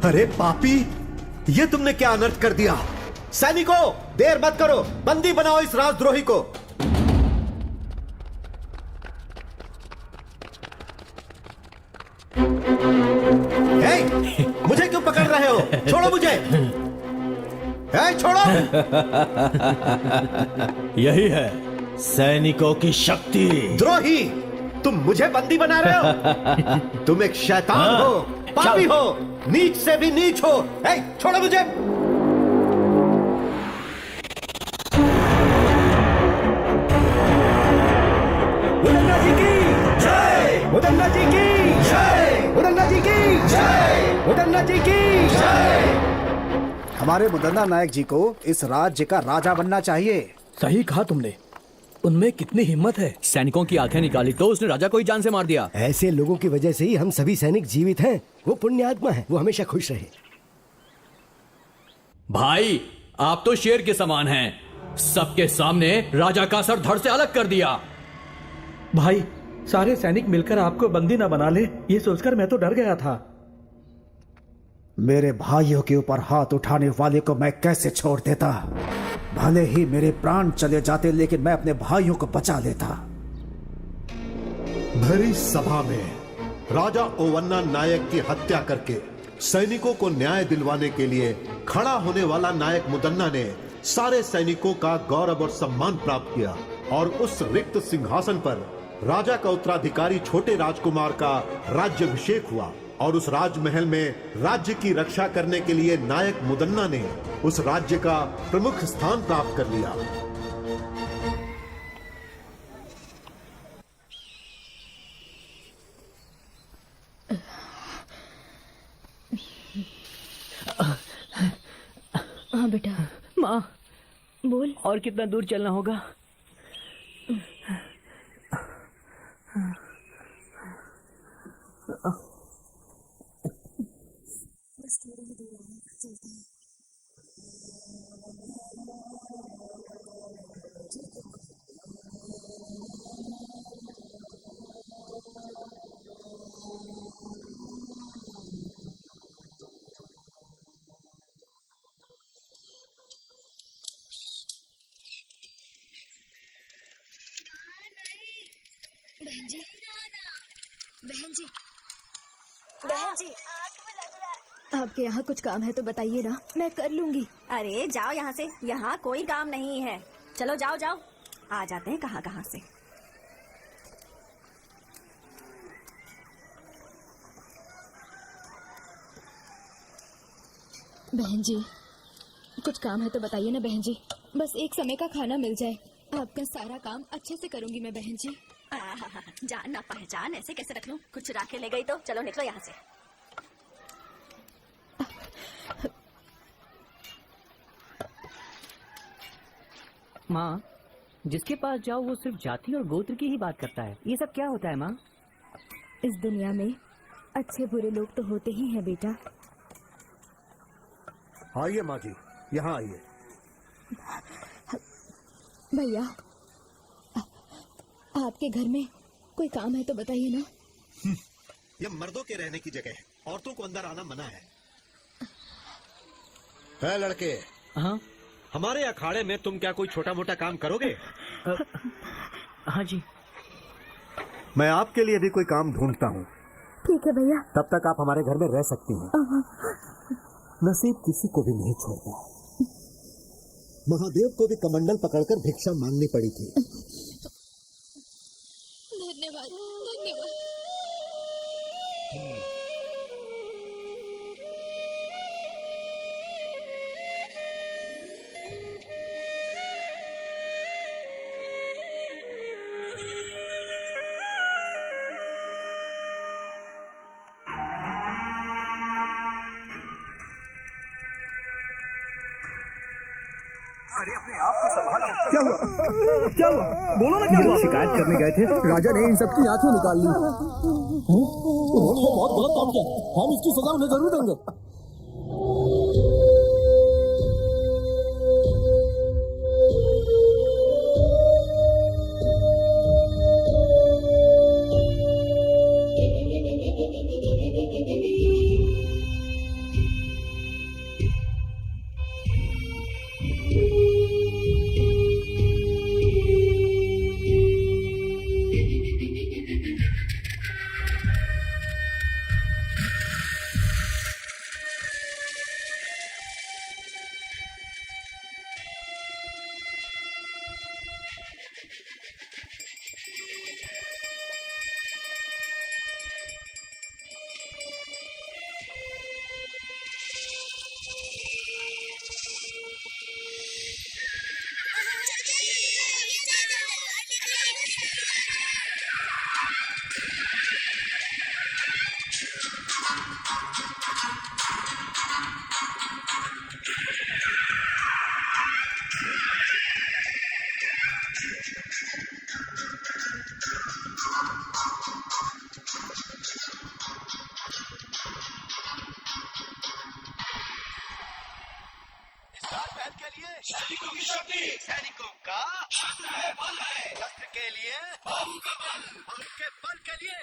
अरे पापी, ये तुमने क्या अनर्थ कर दिया। सैनिकों, देर मत करो, बंदी बनाओ इस राजद्रोही को। मुझे क्यों पकड़ रहे हो? छोड़ो मुझे। छोड़ो। यही है सैनिकों की शक्ति। द्रोही, तुम मुझे बंदी बना रहे हो? तुम एक शैतान हो, पापी हो, नीच से भी नीच हो। छोड़ो मुझे। मुदन्ना जी की जय। मुदन्ना जी की जय। मुदन्ना जी की जय। मुदन्ना जी की जय। हमारे मुदन्ना नायक जी को इस राज्य का राजा बनना चाहिए। सही कहा तुमने, उनमें कितनी हिम्मत है। सैनिकों की आंखें निकाली तो उसने राजा को ही जान से मार दिया। ऐसे लोगों की वजह से ही हम सभी सैनिक जीवित हैं। वो पुण्य आत्मा है, वो हमेशा खुश रहे। भाई, आप तो शेर के समान हैं। सबके सामने राजा का सर धड़ से अलग कर दिया। भाई, सारे सैनिक मिलकर आपको बंदी न बना ले, ये सोचकर मैं तो डर गया था। मेरे भाइयों के ऊपर हाथ उठाने वाले को मैं कैसे छोड़ देता। भले ही मेरे प्राण चले जाते, लेकिन मैं अपने भाइयों को बचा लेता। भरी सभा में राजा ओवन्ना नायक की हत्या करके सैनिकों को न्याय दिलवाने के लिए खड़ा होने वाला नायक मुदन्ना ने सारे सैनिकों का गौरव और सम्मान प्राप्त किया और उस रिक्त सिंहासन पर राजा का उत्तराधिकारी छोटे राजकुमार का राज्याभिषेक हुआ और उस राजमहल में राज्य की रक्षा करने के लिए नायक मुदन्ना ने उस राज्य का प्रमुख स्थान प्राप्त कर लिया। हाँ बेटा। माँ, बोल। और कितना दूर चलना होगा? बहन जी, बहन जी, बहन जी, आपके यहाँ कुछ काम है तो बताइए ना, मैं कर लूंगी। अरे जाओ यहाँ से, यहाँ कोई काम नहीं है। चलो जाओ जाओ, आ जाते हैं कहाँ कहाँ से। बहन जी, कुछ काम है तो बताइए ना बहन जी, बस एक समय का खाना मिल जाए। आपका सारा काम अच्छे से करूंगी मैं बहन जी। जान ना पहचान ऐसे कैसे रख लूं? कुछ चुरा के ले गई तो चलो निकलो यहाँ से। माँ, जिसके पास जाओ वो सिर्फ जाति और गोत्र की ही बात करता है। ये सब क्या होता है माँ? इस दुनिया में अच्छे बुरे लोग तो होते ही हैं बेटा। आइए माँ जी, यहाँ आइए। भैया, आपके घर में कोई काम है तो बताइए ना। ये मर्दों के रहने की जगह है, औरतों को अंदर आना मना है लड़के। हाँ, हमारे अखाड़े में तुम क्या कोई छोटा मोटा काम करोगे? हाँ जी। मैं आपके लिए भी कोई काम ढूंढता हूँ। ठीक है भैया। तब तक आप हमारे घर में रह सकती हैं। नसीब किसी को भी नहीं छोड़ता। महादेव को भी कमंडल पकड़कर भिक्षा मांगनी पड़ी थी। धन्यवाद, धन्यवाद। क्या हुआ? क्या हुआ? बोलो ना, क्या हुआ? शिकायत करने गए थे, राजा ने इन सबकी आंखें निकाल ली। उन्होंने बहुत गलत काम किया, हम इसकी सजा उन्हें जरूर देंगे। सैनिकों का शस्त्र के लिए उनके बल के लिए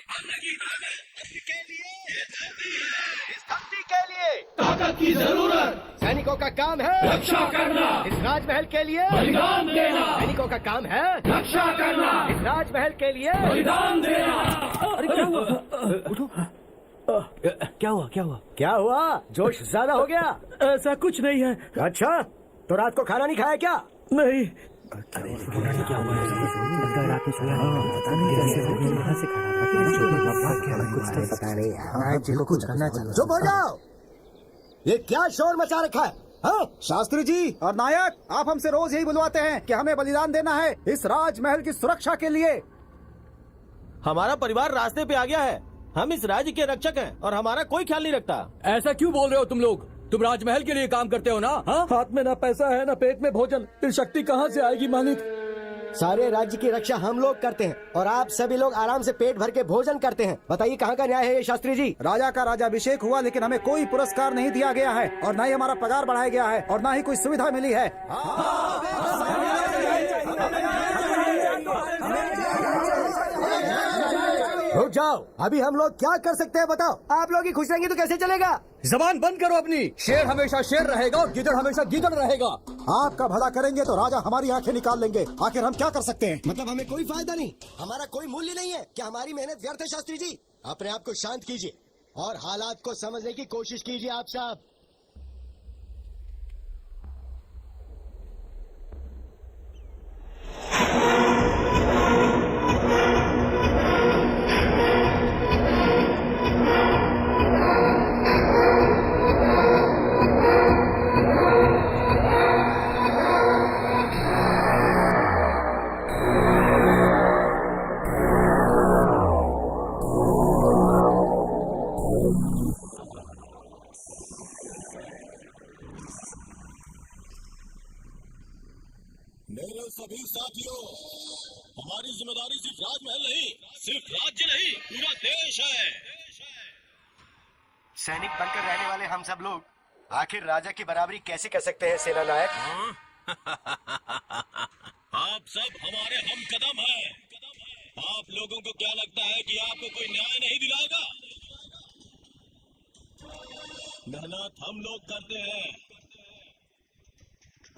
इस धरती के लिए ताकत की जरूरत। सैनिकों का काम है रक्षा करना। इस राजमहल के लिए बलिदान देना। सैनिकों का काम है रक्षा करना। इस राजमहल के लिए बलिदान देना। अरे क्या हुआ? उठो। क्या हुआ? क्या हुआ? क्या हुआ? जोश ज्यादा हो गया? ऐसा कुछ नहीं है। अच्छा, तो रात को खाना नहीं खाया क्या? नहीं। क्या हुआ? रात में सोया पता नहीं कैसे हो गया। यहाँ से कुछ करना चाहिए। चुप हो जाओ। ये क्या शोर मचा रखा है? हाँ? शास्त्री जी और नायक, आप हमसे रोज यही बुलवाते हैं कि हमें बलिदान देना है इस राजमहल की सुरक्षा के लिए। हमारा परिवार रास्ते पे आ गया है। हम इस राज्य के रक्षक हैं और हमारा कोई ख्याल नहीं रखता। ऐसा क्यों बोल रहे हो तुम लोग? तुम राजमहल के लिए काम करते हो ना? हाँ? हाथ में ना पैसा है ना पेट में भोजन, फिर शक्ति कहाँ से आएगी मालिक? सारे राज्य की रक्षा हम लोग करते हैं और आप सभी लोग आराम से पेट भर के भोजन करते हैं। बताइए कहाँ का न्याय है ये शास्त्री जी? राजा का राजाभिषेक हुआ लेकिन हमें कोई पुरस्कार नहीं दिया गया है और न ही हमारा पगार बढ़ाया गया है और न ही कोई सुविधा मिली है। रुक जाओ, अभी हम लोग क्या कर सकते हैं बताओ? आप लोग ही खुश रहेंगे तो कैसे चलेगा? जबान बंद करो अपनी। शेर हमेशा शेर रहेगा और गिदड़ हमेशा गिदड़ रहेगा। आपका भला करेंगे तो राजा हमारी आंखें निकाल लेंगे। आखिर हम क्या कर सकते हैं? मतलब हमें कोई फायदा नहीं, हमारा कोई मूल्य नहीं है क्या? हमारी मेहनत व्यर्थ है? शास्त्री जी, अपने आप को शांत कीजिए और हालात को समझने की कोशिश कीजिए आप सब। मेरे सभी साथियों, हमारी जिम्मेदारी सिर्फ राजमहल नहीं, सिर्फ राज्य नहीं, पूरा देश है। सैनिक बनकर रहने वाले हम सब लोग आखिर राजा की बराबरी कैसे कर सकते हैं सेना नायक? आप सब हमारे हम कदम हैं। आप लोगों को क्या लगता है कि आपको कोई न्याय नहीं दिलाएगा? मेहनत हम लोग करते हैं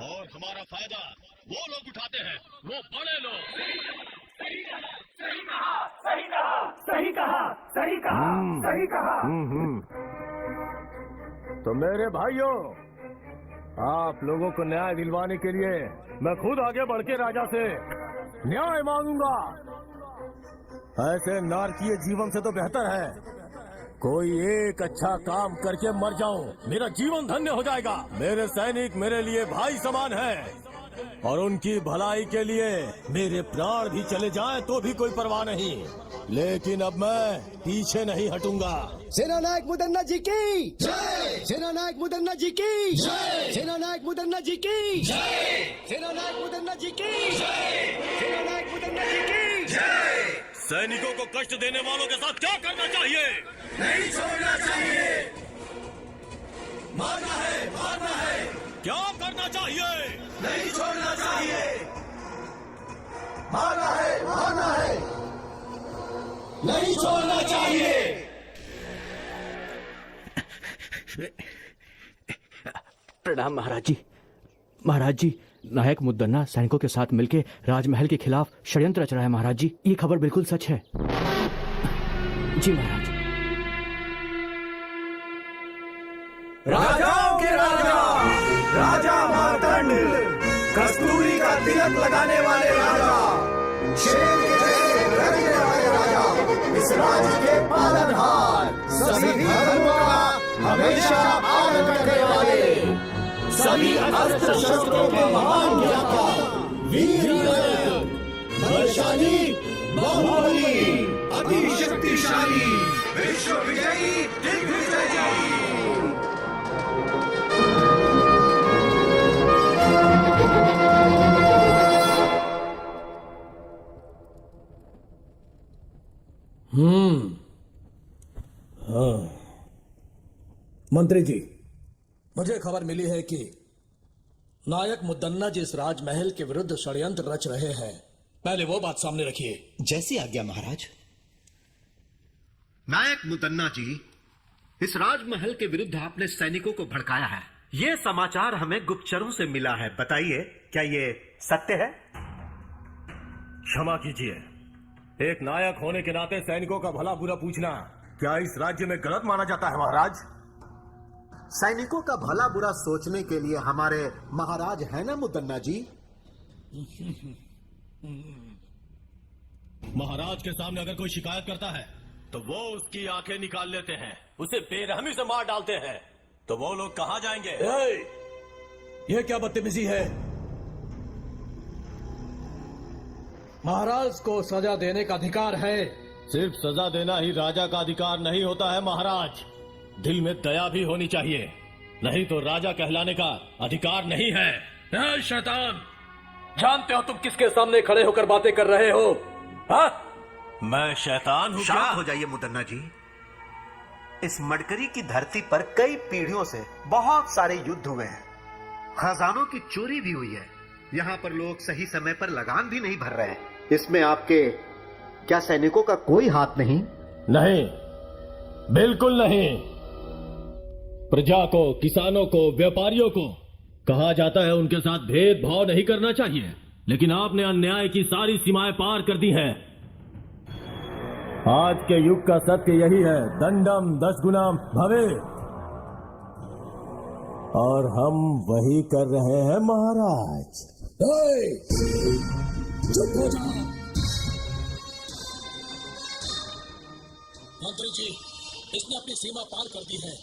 और हमारा फायदा वो लोग उठाते हैं, वो बड़े लोग। सही कहा, सही कहा, सही कहा, सही कहा, सही कहा, सही कहा। तो मेरे भाइयों, आप लोगों को न्याय दिलवाने के लिए मैं खुद आगे बढ़ के राजा से न्याय मांगूंगा। ऐसे नारकीय जीवन से तो बेहतर है कोई एक अच्छा काम करके मर जाऊं, मेरा जीवन धन्य हो जाएगा। मेरे सैनिक मेरे लिए भाई समान हैं और उनकी भलाई के लिए मेरे प्राण भी चले जाएं तो भी कोई परवाह नहीं, लेकिन अब मैं पीछे नहीं हटूंगा। सेना नायक मुदन्ना जी की जय। सेना नायक मुदन्ना जी की जय। सेना नायक मुदन्ना जी की जय। सेना नायक मुदन्ना जी की जय। सेना नायक मुदन्ना जी की जय। सैनिकों को कष्ट देने वालों के साथ क्या करना चाहिए? नहीं छोड़ना चाहिए। मारना है, मारना है। क्या करना चाहिए? नहीं छोड़ना चाहिए। मारना है, मारना है। नहीं छोड़ना चाहिए। प्रणाम महाराज जी। महाराज जी, नायक मुद्दन्ना सैनिकों के साथ मिलकर राजमहल के खिलाफ षड्यंत्र रच रहा है महाराज जी। ये खबर बिल्कुल सच है। जी महाराज। राजाओं के राजा, राजा मार्तंड, कस्तूरी का तिलक लगाने वाले राजा, शेर के जैसे गरजने वाले राजा, इस राज्य के पालनहार, सभी धर्मों का हमेशा पालन करने वाले, सभी अस्त्र शस्त्रों के महान ज्ञाता, वीर बलशाली, बाहुबली, अति शक्तिशाली, विश्व विजयी, दिग्विजय जी। मंत्री जी, मुझे खबर मिली है कि नायक मुदन्ना जिस राजमहल के विरुद्ध षड्यंत्र रच रहे हैं, पहले वो बात सामने रखिए। जैसी आज्ञा महाराज। नायक मुदन्ना जी, इस राजमहल के विरुद्ध आपने सैनिकों को भड़काया है। ये समाचार हमें गुप्तचरों से मिला है। बताइए, क्या ये सत्य है? क्षमा कीजिए, एक नायक होने के नाते सैनिकों का भला बुरा पूछना क्या इस राज्य में गलत माना जाता है महाराज? सैनिकों का भला बुरा सोचने के लिए हमारे महाराज है ना मुदन्ना जी। महाराज के सामने अगर कोई शिकायत करता है तो वो उसकी आंखें निकाल लेते हैं, उसे बेरहमी से मार डालते हैं। तो वो लोग कहां जाएंगे? ये क्या बदतमीजी है? महाराज को सजा देने का अधिकार है। सिर्फ सजा देना ही राजा का अधिकार नहीं होता है महाराज, दिल में दया भी होनी चाहिए, नहीं तो राजा कहलाने का अधिकार नहीं है। शैतान, जानते हो तुम किसके सामने खड़े होकर बातें कर रहे हो? हाँ? मैं शैतान हूँ क्या? शांत हो जाइए मुदन्ना जी। इस मडकरी की धरती पर कई पीढ़ियों से बहुत सारे युद्ध हुए हैं, खजानों की चोरी भी हुई है। यहाँ पर लोग सही समय पर लगान भी नहीं भर रहे हैं। इसमें आपके क्या सैनिकों का कोई हाथ नहीं? नहीं, बिल्कुल नहीं। प्रजा को, किसानों को, व्यापारियों को कहा जाता है उनके साथ भेदभाव नहीं करना चाहिए, लेकिन आपने अन्याय की सारी सीमाएं पार कर दी हैं। आज के युग का सत्य यही है, दंडम 10 गुना भवेत्, और हम वही कर रहे हैं महाराज। चुप हो जाओ। मंत्री जी, इसने अपनी सीमा पार कर दी है।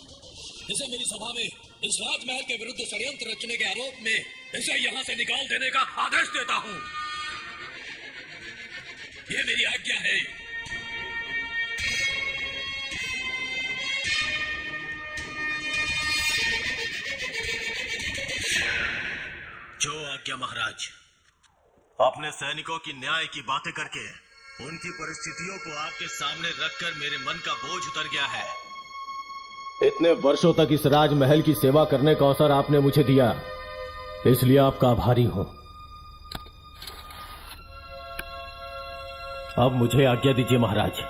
इसे मेरी सभा में इस राजमहल के विरुद्ध षड्यंत्र रचने के आरोप में इसे यहाँ से निकाल देने का आदेश देता हूँ। ये मेरी आज्ञा है। जो आज्ञा महाराज। अपने सैनिकों की न्याय की बातें करके उनकी परिस्थितियों को आपके सामने रखकर मेरे मन का बोझ उतर गया है। इतने वर्षों तक इस राजमहल की सेवा करने का अवसर आपने मुझे दिया, इसलिए आपका आभारी हूं। अब मुझे आज्ञा दीजिए महाराज।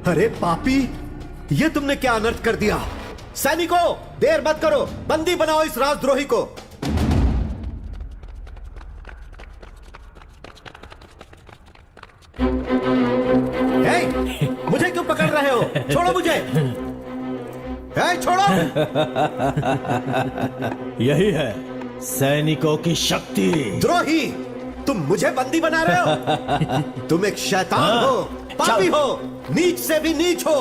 अरे पापी, ये तुमने क्या अनर्थ कर दिया? सैनिकों, देर मत करो, बंदी बनाओ इस राजद्रोही को। मुझे क्यों पकड़ रहे हो? छोड़ो मुझे। छोड़ो। यही है सैनिकों की शक्ति। द्रोही, तुम मुझे बंदी बना रहे हो? तुम एक शैतान हो, पापी हो, नीच से भी नीच हो।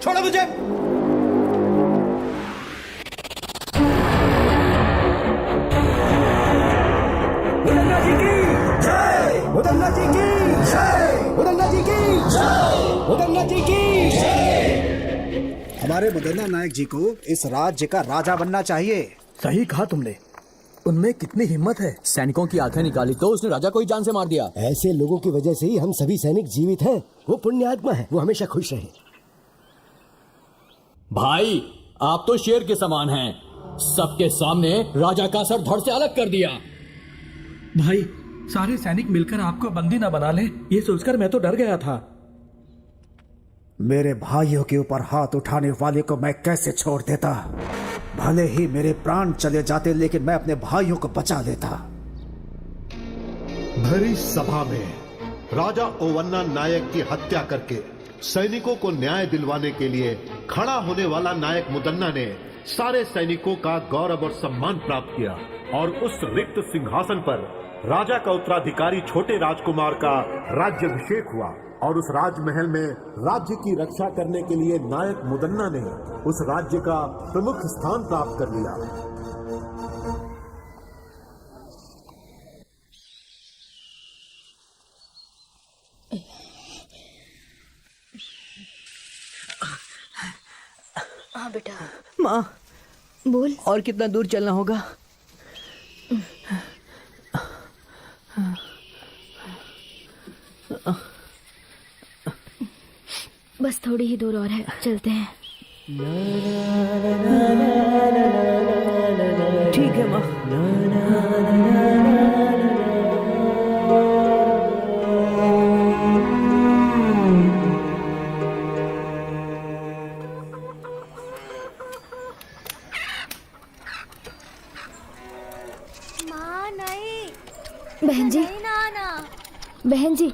छोड़ो मुझे। मुदन्ना जी की जय, मुदन्ना जी की जय, मुदन्ना जी की जय, मुदन्ना जी की जय। हमारे मुदन्ना नायक जी को इस राज्य का राजा बनना चाहिए। सही कहा तुमने, उनमें कितनी हिम्मत है। सैनिकों की आंखें निकाली तो उसने राजा को ही जान से मार दिया। ऐसे लोगों की वजह से ही हम सभी सैनिक जीवित हैं। वो पुण्यात्मा है, वो हमेशा खुश रहे। भाई, आप तो शेर के समान हैं। सबके सामने राजा का सर धड़ से अलग कर दिया। भाई, सारे सैनिक मिलकर आपको बंदी न बना ले, ये सोचकर मैं तो डर गया था। मेरे भाइयों के ऊपर हाथ उठाने वाले को मैं कैसे छोड़ देता। भले ही मेरे प्राण चले जाते, लेकिन मैं अपने भाइयों को बचा लेता। भरी सभा में राजा ओवन्ना नायक की हत्या करके सैनिकों को न्याय दिलवाने के लिए खड़ा होने वाला नायक मुदन्ना ने सारे सैनिकों का गौरव और सम्मान प्राप्त किया और उस रिक्त सिंहासन पर राजा का उत्तराधिकारी छोटे राजकुमार का राज्याभिषेक हुआ और उस राजमहल में राज्य की रक्षा करने के लिए नायक मुदन्ना ने उस राज्य का प्रमुख स्थान प्राप्त कर लिया। हाँ बेटा। माँ बोल। और कितना दूर चलना होगा? बस थोड़ी ही दूर और है, चलते हैं। ठीक है माँ। बहन जी, बहन जी,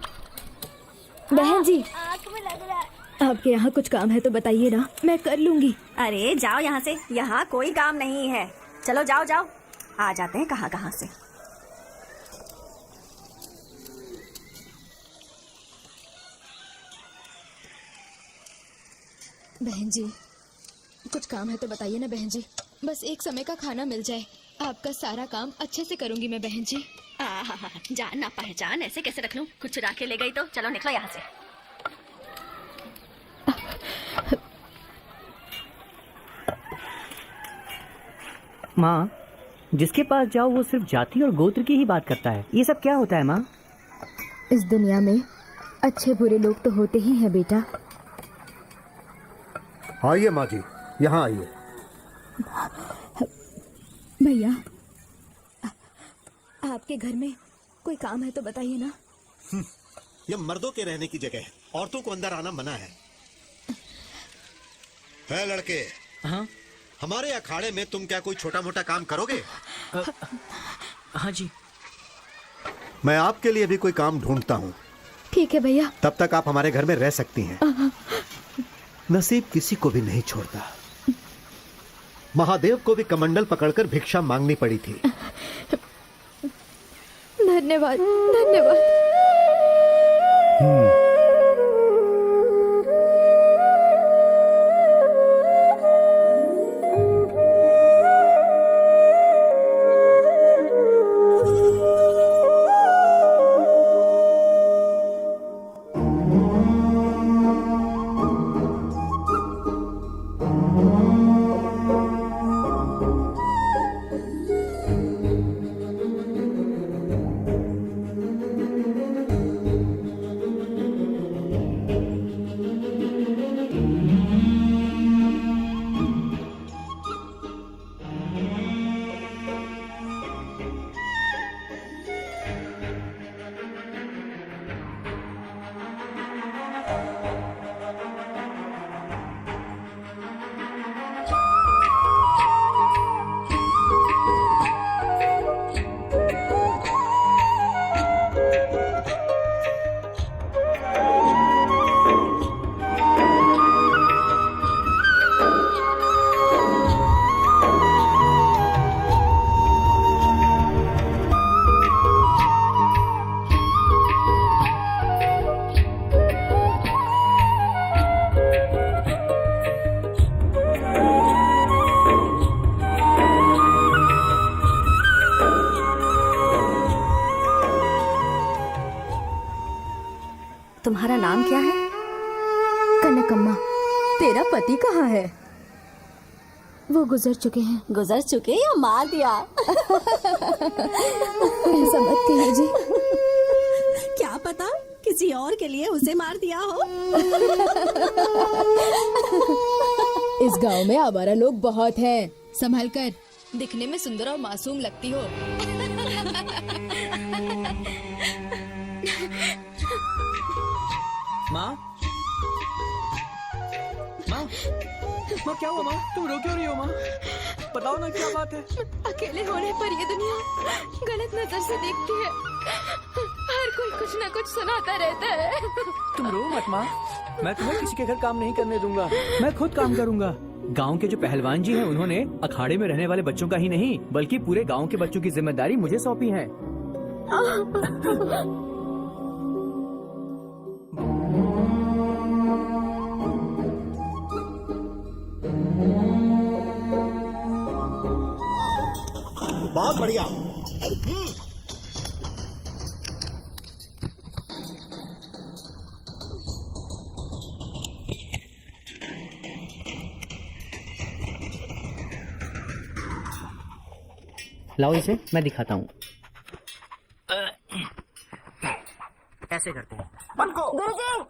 बहन जी, आँख में लग रहा है। आपके यहाँ कुछ काम है तो बताइए ना, मैं कर लूंगी। अरे जाओ यहाँ से, यहाँ कोई काम नहीं है। चलो जाओ जाओ, आ जाते हैं कहाँ कहाँ से। बहन जी, कुछ काम है तो बताइए ना बहन जी। बस एक समय का खाना मिल जाए, आपका सारा काम अच्छे से करूंगी मैं बहन जी। जान ना पहचान ऐसे कैसे रख लूं? कुछ चुरा के ले गई तो चलो निकलो यहाँ से। माँ, जिसके पास जाओ वो सिर्फ जाति और गोत्र की ही बात करता है। ये सब क्या होता है माँ? इस दुनिया में अच्छे बुरे लोग तो होते ही हैं बेटा। आइए माँ जी, यहाँ आइए। भैया, आपके घर में कोई काम है तो बताइए ना। यह मर्दों के रहने की जगह है, औरतों को अंदर आना मना है। लड़के, हाँ हमारे अखाड़े में तुम क्या कोई छोटा मोटा काम करोगे? हाँ जी। मैं आपके लिए भी कोई काम ढूंढता हूँ। ठीक है भैया। तब तक आप हमारे घर में रह सकती हैं। नसीब किसी को भी नहीं छोड़ता। महादेव को भी कमंडल पकड़कर भिक्षा मांगनी पड़ी थी। धन्यवाद, धन्यवाद। तुम्हारा नाम क्या है? कनकम्मा। तेरा पति कहाँ है? वो गुजर चुके हैं। गुजर चुके या मार दिया? ऐसा मत कहिए जी। क्या पता किसी और के लिए उसे मार दिया हो। इस गांव में आवारा लोग बहुत हैं। संभल कर, दिखने में सुंदर और मासूम लगती हो। माँ, माँ क्या हुआ माँ? तुम रो क्यों रही हो माँ? बताओ ना क्या बात है? अकेले होने पर ये दुनिया गलत नजर से देखती है। हर कोई कुछ ना कुछ सुनाता रहता है। तुम रो मत माँ, मैं तुम्हें किसी के घर काम नहीं करने दूंगा, मैं खुद काम करूंगा। गांव के जो पहलवान जी हैं उन्होंने अखाड़े में रहने वाले बच्चों का ही नहीं बल्कि पूरे गांव के बच्चों की जिम्मेदारी मुझे सौंपी है। बहुत बढ़िया। लाओ इसे, मैं दिखाता हूँ। ऐसे करते हैं। गुरुजी,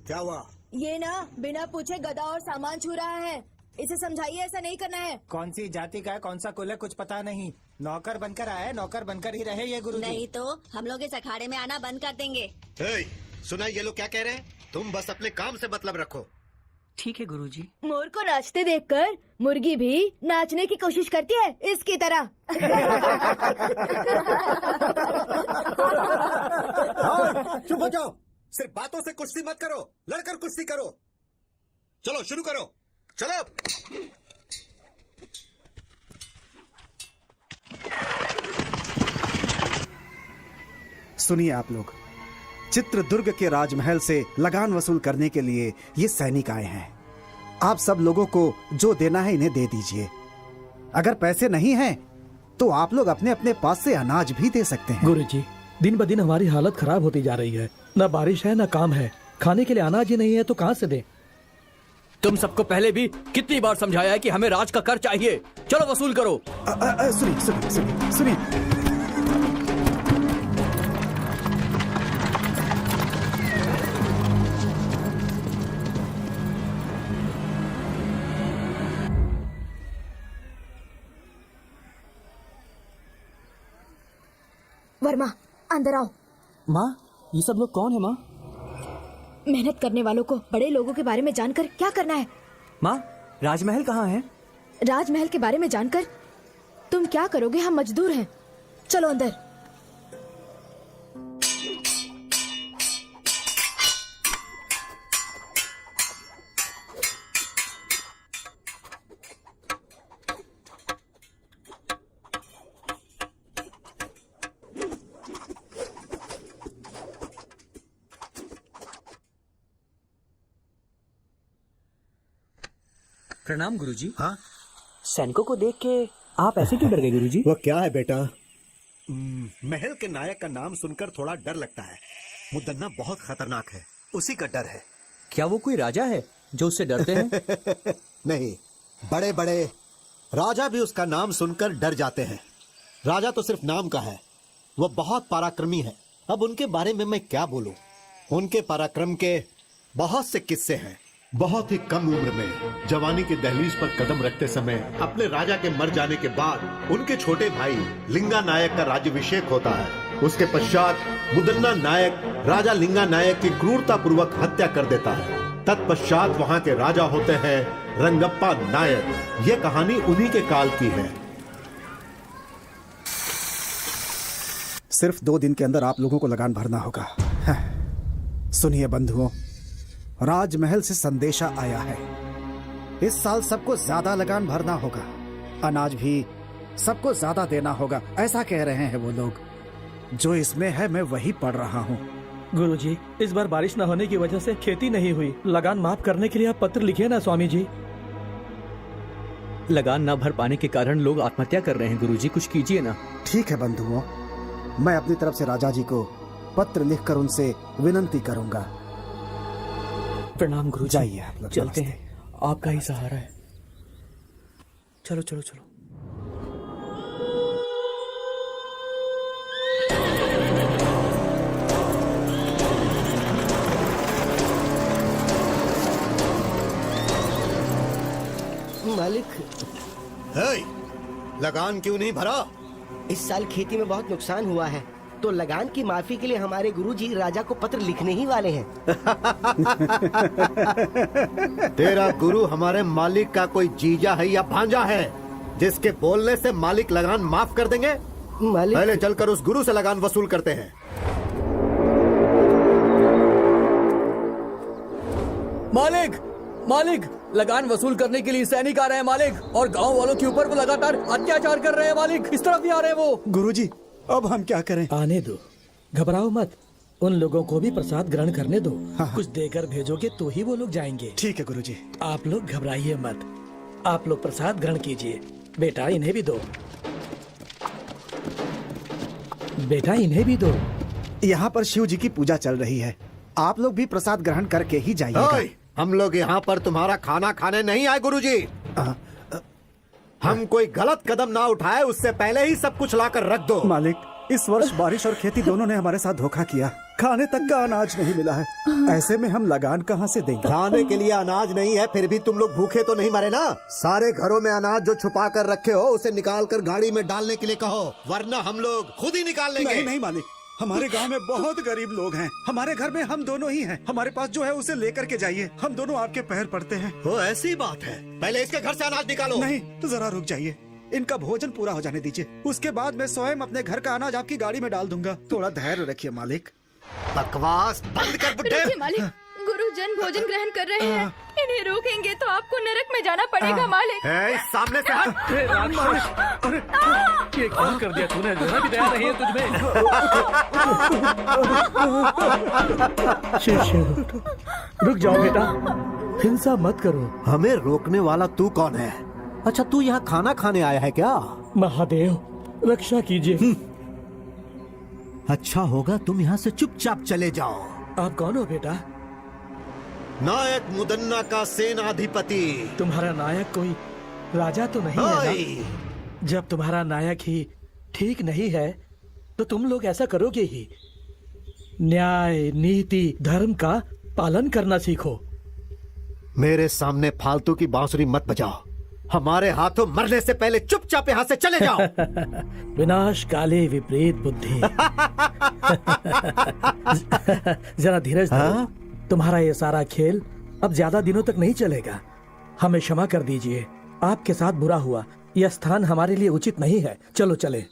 क्या हुआ? ये ना बिना पूछे गधा और सामान छू रहा है। इसे समझाइए ऐसा नहीं करना है। कौन सी जाति का है, कौन सा कुल है, कुछ पता नहीं। नौकर बनकर आया है, नौकर बनकर ही रहे ये गुरुजी। नहीं तो हम लोग इस अखाड़े में आना बंद कर देंगे। सुना ये लोग क्या कह रहे हैं? तुम बस अपने काम से मतलब रखो। ठीक है गुरुजी। मोर को नाचते देखकर मुर्गी भी नाचने की कोशिश करती है इसकी तरह। चुप हो जाओ, सिर्फ बातों से कुश्ती मत करो, लड़कर कुश्ती करो। चलो शुरू करो, चलो। सुनिए आप लोग, चित्रदुर्ग के राजमहल से लगान वसूल करने के लिए ये सैनिक आए हैं। आप सब लोगों को जो देना है इन्हें दे दीजिए। अगर पैसे नहीं हैं तो आप लोग अपने अपने पास से अनाज भी दे सकते हैं। गुरुजी, दिन ब दिन हमारी हालत खराब होती जा रही है। न बारिश है न काम है, खाने के लिए अनाज ही नहीं है तो कहाँ से दें? तुम सबको पहले भी कितनी बार समझाया है कि हमें राज का कर चाहिए। चलो वसूल करो। सुनिए सुनिए सुनिए सुनिए, वर्मा, अंदर आओ। माँ, ये सब लोग कौन है माँ? मेहनत करने वालों को बड़े लोगों के बारे में जानकर क्या करना है? माँ, राजमहल कहाँ है? राजमहल के बारे में जानकर तुम क्या करोगे? हम मजदूर हैं। चलो अंदर। प्रणाम गुरुजी। हाँ, सैनिकों को देख के आप ऐसे क्यों डर गए गुरुजी? वो क्या है बेटा? महल के नायक का नाम सुनकर थोड़ा डर लगता है। मुदन्ना बहुत खतरनाक है, उसी का डर है। क्या वो कोई राजा है जो उससे डरते हैं? नहीं, बड़े बड़े राजा भी उसका नाम सुनकर डर जाते हैं। राजा तो सिर्फ नाम का है, वो बहुत पराक्रमी है। अब उनके बारे में मैं क्या बोलूं? उनके पराक्रम के बहुत से किस्से हैं। बहुत ही कम उम्र में जवानी की दहलीज पर कदम रखते समय अपने राजा के मर जाने के बाद उनके छोटे भाई लिंगा नायक का राज्याभिषेक होता है। उसके पश्चात मुदन्ना नायक राजा लिंगा नायक की क्रूरता पूर्वक हत्या कर देता है। तत्पश्चात वहाँ के राजा होते हैं रंगप्पा नायक। ये कहानी उन्हीं के काल की है। सिर्फ 2 दिन के अंदर आप लोगों को लगान भरना होगा। सुनिए बंधुओं, राजमहल से संदेशा आया है। इस साल सबको ज्यादा लगान भरना होगा, अनाज भी सबको ज्यादा देना होगा। ऐसा कह रहे हैं वो लोग। जो इसमें है मैं वही पढ़ रहा हूँ। गुरुजी, इस बार बारिश न होने की वजह से खेती नहीं हुई। लगान माफ करने के लिए आप पत्र लिखिए ना स्वामी जी। लगान न भर पाने के कारण लोग आत्महत्या कर रहे हैं गुरुजी, कुछ कीजिए ना। ठीक है बंधुओं, मैं अपनी तरफ से राजा जी को पत्र लिखकर उनसे विनंती करूंगा। प्रणाम गुरुजी। जाइए आप लोग, चलते नमस्ते। हैं, आपका ही सहारा है। चलो चलो चलो। मालिक, लगान क्यों नहीं भरा? इस साल खेती में बहुत नुकसान हुआ है। तो लगान की माफी के लिए हमारे गुरुजी राजा को पत्र लिखने ही वाले हैं। तेरा गुरु हमारे मालिक का कोई जीजा है या भांजा है जिसके बोलने से मालिक लगान माफ कर देंगे? मालिक पहले चलकर उस गुरु से लगान वसूल करते हैं। मालिक, मालिक, लगान वसूल करने के लिए सैनिक आ रहे हैं मालिक, और गांव वालों के ऊपर वो लगातार अत्याचार कर रहे हैं मालिक। इस तरफ भी आ रहे हैं वो। गुरुजी, अब हम क्या करें? आने दो, घबराओ मत। उन लोगों को भी प्रसाद ग्रहण करने दो। हाँ। कुछ देकर भेजोगे तो ही वो लोग जाएंगे। ठीक है गुरुजी। आप लोग घबराइए मत, आप लोग प्रसाद ग्रहण कीजिए। बेटा इन्हें भी दो, बेटा इन्हें भी दो। यहाँ पर शिव जी की पूजा चल रही है, आप लोग भी प्रसाद ग्रहण करके ही जाइएगा। हम लोग यहाँ पर तुम्हारा खाना खाने नहीं आए गुरुजी। हम कोई गलत कदम ना उठाए उससे पहले ही सब कुछ लाकर रख दो। मालिक, इस वर्ष बारिश और खेती दोनों ने हमारे साथ धोखा किया। खाने तक का अनाज नहीं मिला है, ऐसे में हम लगान कहाँ से देंगे? खाने के लिए अनाज नहीं है, फिर भी तुम लोग भूखे तो नहीं मरे ना? सारे घरों में अनाज जो छुपा कर रखे हो उसे निकाल कर गाड़ी में डालने के लिए कहो, वरना हम लोग खुद ही निकाल लेंगे। नहीं नहीं मालिक, हमारे गांव में बहुत गरीब लोग हैं। हमारे घर में हम दोनों ही हैं। हमारे पास जो है उसे लेकर के जाइए। हम दोनों आपके पैर पड़ते हैं। वो ऐसी बात है, पहले इसके घर से अनाज निकालो। नहीं तो जरा रुक जाइए, इनका भोजन पूरा हो जाने दीजिए, उसके बाद मैं स्वयं अपने घर का अनाज आपकी गाड़ी में डाल दूंगा। थोड़ा धैर्य रखिए मालिक। बकवास बंद कर बुड्ढे। मालिक, गुरुजन भोजन ग्रहण कर रहे हैं, इन्हें रोकेंगे तो आपको नरक में जाना पड़ेगा मालिक। सामने से हट। ये क्या कर दिया तूने? जरा भी दया नहीं है तुझमें। शिव शिव, रुक जाओ बेटा, हिंसा मत करो। हमें रोकने वाला तू कौन है? अच्छा, तू यहाँ खाना खाने आया है क्या? महादेव, रक्षा कीजिए। अच्छा होगा तुम यहाँ से चुपचाप चले जाओ। आप कौन हो बेटा? नायक मुदन्ना का सेनाधिपति। तुम्हारा नायक कोई राजा तो नहीं है ना? जब तुम्हारा नायक ही ठीक नहीं है तो तुम लोग ऐसा करोगे ही। न्याय, नीति, धर्म का पालन करना सीखो। मेरे सामने फालतू की बांसुरी मत बजाओ। हमारे हाथों मरने से पहले चुपचाप यहाँ से चले जाओ। विनाश काले विपरीत बुद्धि। जरा धीरज धरो। तुम्हारा ये सारा खेल अब ज्यादा दिनों तक नहीं चलेगा। हमें क्षमा कर दीजिए, आपके साथ बुरा हुआ। यह स्थान हमारे लिए उचित नहीं है। चलो चले।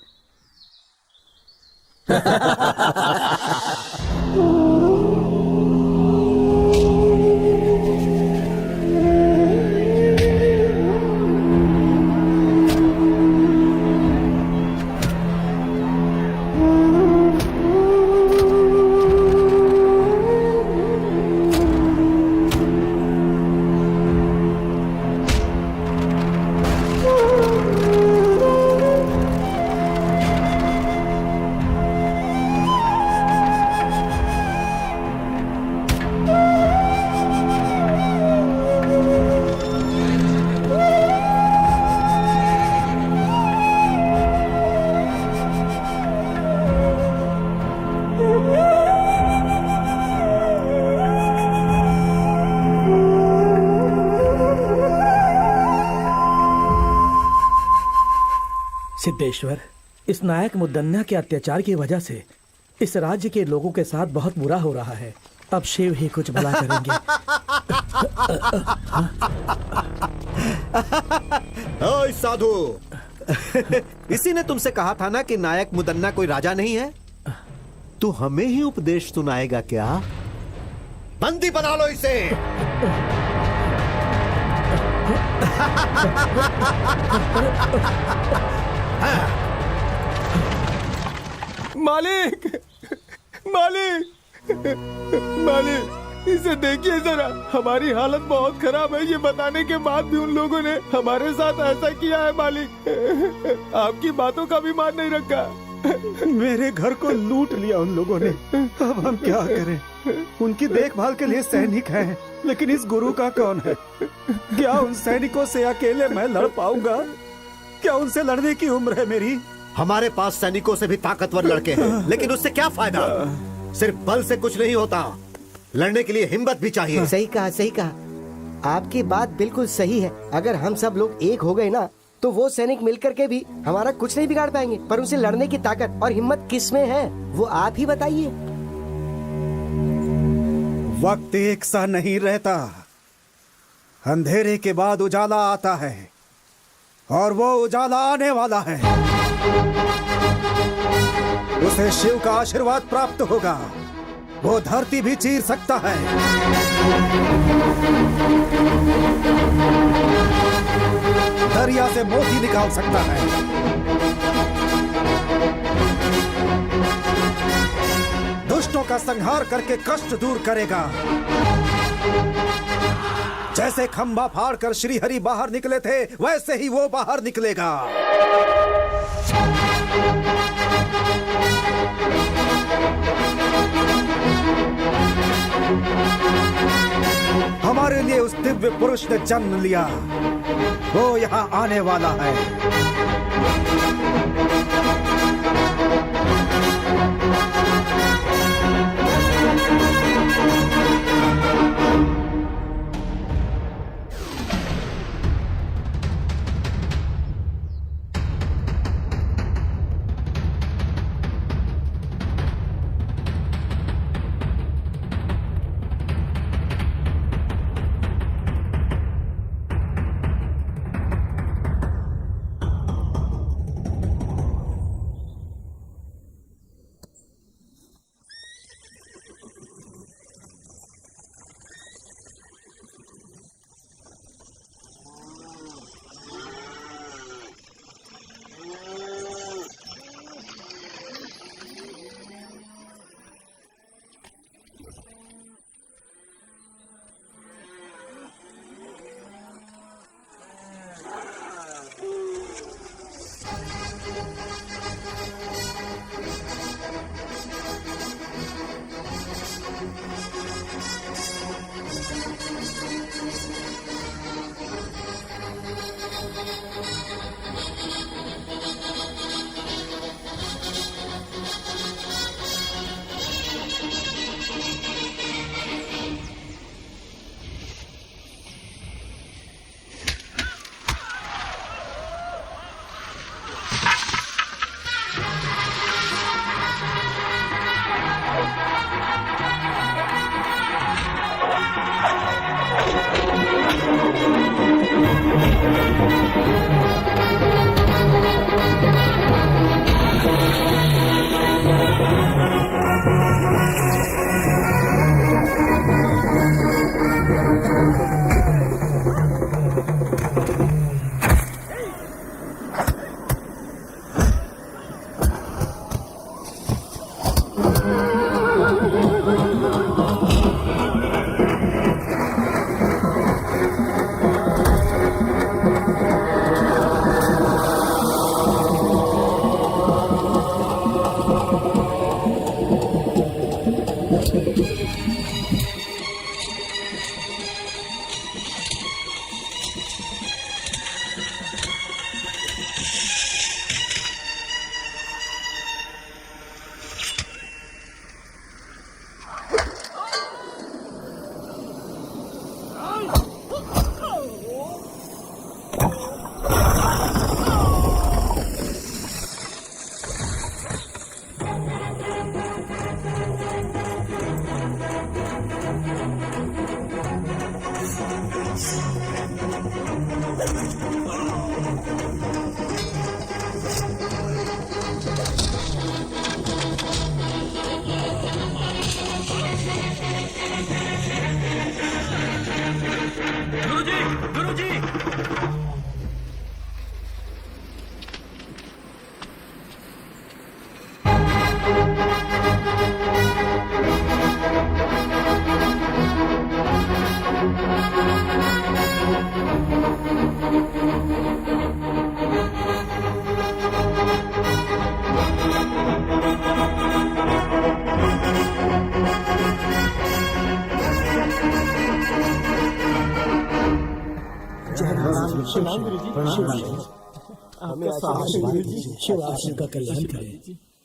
सिद्धेश्वर, इस नायक मुदन्ना के अत्याचार की वजह से इस राज्य के लोगों के साथ बहुत बुरा हो रहा है। अब शिव ही कुछ भला करेंगे। ओए साधु, इसी ने तुमसे कहा था ना कि नायक मुदन्ना कोई राजा नहीं है? तू हमें ही उपदेश सुनाएगा क्या? बंदी बना लो इसे। मालिक, मालिक, मालिक, इसे देखिए जरा। हमारी हालत बहुत खराब है, ये बताने के बाद भी उन लोगों ने हमारे साथ ऐसा किया है। मालिक, आपकी बातों का भी मान नहीं रखा। मेरे घर को लूट लिया उन लोगों ने। अब हम क्या करें? उनकी देखभाल के लिए सैनिक हैं, लेकिन इस गुरु का कौन है? क्या उन सैनिकों से अकेले मैं लड़ पाऊंगा? क्या उनसे लड़ने की उम्र है मेरी? हमारे पास सैनिकों से भी ताकतवर लड़के हैं, लेकिन उससे क्या फायदा? सिर्फ बल से कुछ नहीं होता, लड़ने के लिए हिम्मत भी चाहिए। सही कहा, सही कहा। आपकी बात बिल्कुल सही है। अगर हम सब लोग एक हो गए ना तो वो सैनिक मिलकर के भी हमारा कुछ नहीं बिगाड़ पाएंगे। पर उनसे लड़ने की ताकत और हिम्मत किस में है, वो आप ही बताइए। वक्त एक सा नहीं रहता, अंधेरे के बाद उजाला आता है और वो उजाला आने वाला है। उसे शिव का आशीर्वाद प्राप्त होगा, वो धरती भी चीर सकता है। दरिया से मोती निकाल सकता है। दुष्टों का संहार करके कष्ट दूर करेगा। जैसे खंभा फाड़कर श्री हरि बाहर निकले थे, वैसे ही वो बाहर निकलेगा। हमारे लिए उस दिव्य पुरुष ने जन्म लिया, वो यहाँ आने वाला है।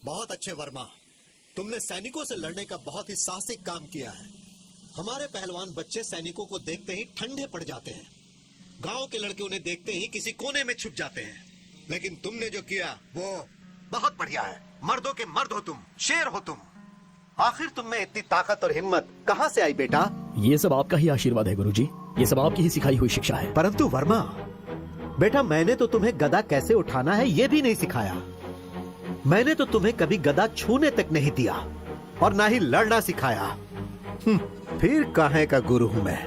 बहुत अच्छे वर्मा, तुमने सैनिकों से लड़ने का बहुत ही साहसिक काम किया है। हमारे पहलवान बच्चे सैनिकों को देखते ही ठंडे पड़ जाते हैं। गांव के लड़के उन्हें देखते ही किसी कोने में छुप जाते हैं, लेकिन तुमने जो किया वो बहुत बढ़िया है। मर्दों के मर्द हो तुम, शेर हो तुम। आखिर तुम में इतनी ताकत और हिम्मत कहाँ से आई बेटा? ये सब आपका ही आशीर्वाद है गुरुजी, ये सब आपकी ही सिखाई हुई शिक्षा है। परंतु वर्मा बेटा, मैंने तो तुम्हें गदा कैसे उठाना है ये भी नहीं सिखाया। मैंने तो तुम्हें कभी गदा छूने तक नहीं दिया और ना ही लड़ना सिखाया। फिर काहे का गुरु हूं मैं?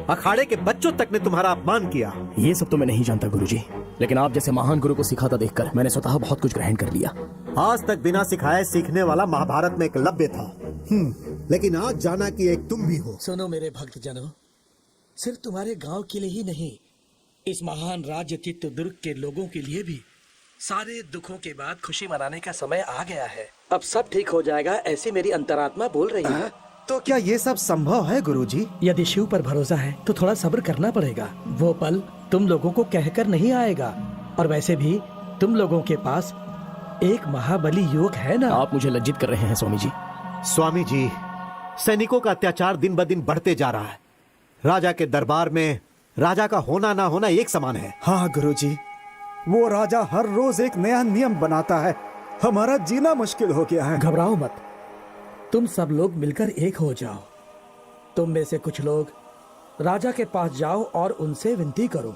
अखाड़े के बच्चों तक ने तुम्हारा अपमान किया। ये सब तो मैं नहीं जानता गुरुजी, लेकिन आप जैसे महान गुरु को सिखाता देखकर मैंने स्वतः बहुत कुछ ग्रहण कर लिया। आज तक बिना सिखाए सीखने वाला महाभारत में एकलव्य था, लेकिन आज जाना कि एक तुम भी हो। सुनो मेरे भक्त जनों, सिर्फ तुम्हारे गांव के लिए ही नहीं, इस महान राज्य चित्रदुर्ग के लोगों के लिए भी सारे दुखों के बाद खुशी मनाने का समय आ गया है। अब सब ठीक हो जाएगा, ऐसी मेरी अंतरात्मा बोल रही है। तो क्या ये सब संभव है गुरुजी? यदि शिव पर भरोसा है तो थोड़ा सब्र करना पड़ेगा। वो पल तुम लोगों को कहकर नहीं आएगा, और वैसे भी तुम लोगों के पास एक महाबली योग है ना। आप मुझे लज्जित कर रहे हैं स्वामी जी। स्वामी जी, सैनिकों का अत्याचार दिन ब दिन बढ़ते जा रहा है। राजा के दरबार में राजा का होना ना होना एक समान है। हाँ गुरुजी, वो राजा हर रोज एक नया नियम बनाता है। हमारा जीना मुश्किल हो गया है। घबराओ मत, तुम सब लोग मिलकर एक हो जाओ। तुम में से कुछ लोग राजा के पास जाओ और उनसे विनती करो।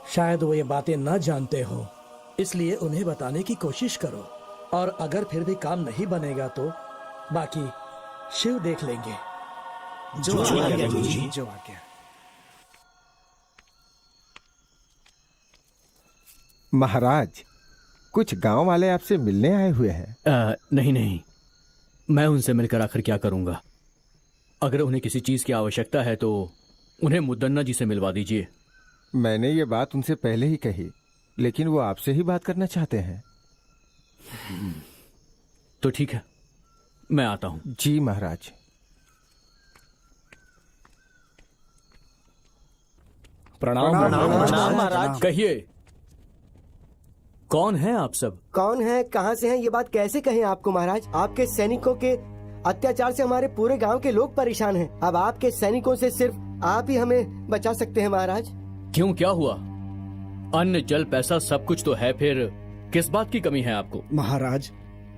शायद वो ये बातें न जानते हो, इसलिए उन्हें बताने की कोशिश करो, और अगर फिर भी काम नहीं बनेगा तो बाकी शिव देख लेंगे। जो आज्ञा। महाराज, कुछ गांव वाले आपसे मिलने आए हुए हैं। नहीं, मैं उनसे मिलकर आखिर क्या करूंगा। अगर उन्हें किसी चीज की आवश्यकता है तो उन्हें मुदन्ना जी से मिलवा दीजिए। मैंने ये बात उनसे पहले ही कही, लेकिन वो आपसे ही बात करना चाहते हैं। तो ठीक है, मैं आता हूं। जी महाराज। प्रणाम महाराज। कहिए, कौन है आप सब? कौन है, कहाँ से हैं, ये बात कैसे कहें आपको महाराज? आपके सैनिकों के अत्याचार से हमारे पूरे गांव के लोग परेशान हैं। अब आपके सैनिकों से सिर्फ आप ही हमें बचा सकते हैं महाराज। क्यों, क्या हुआ? अन्न जल पैसा सब कुछ तो है, फिर किस बात की कमी है आपको? महाराज,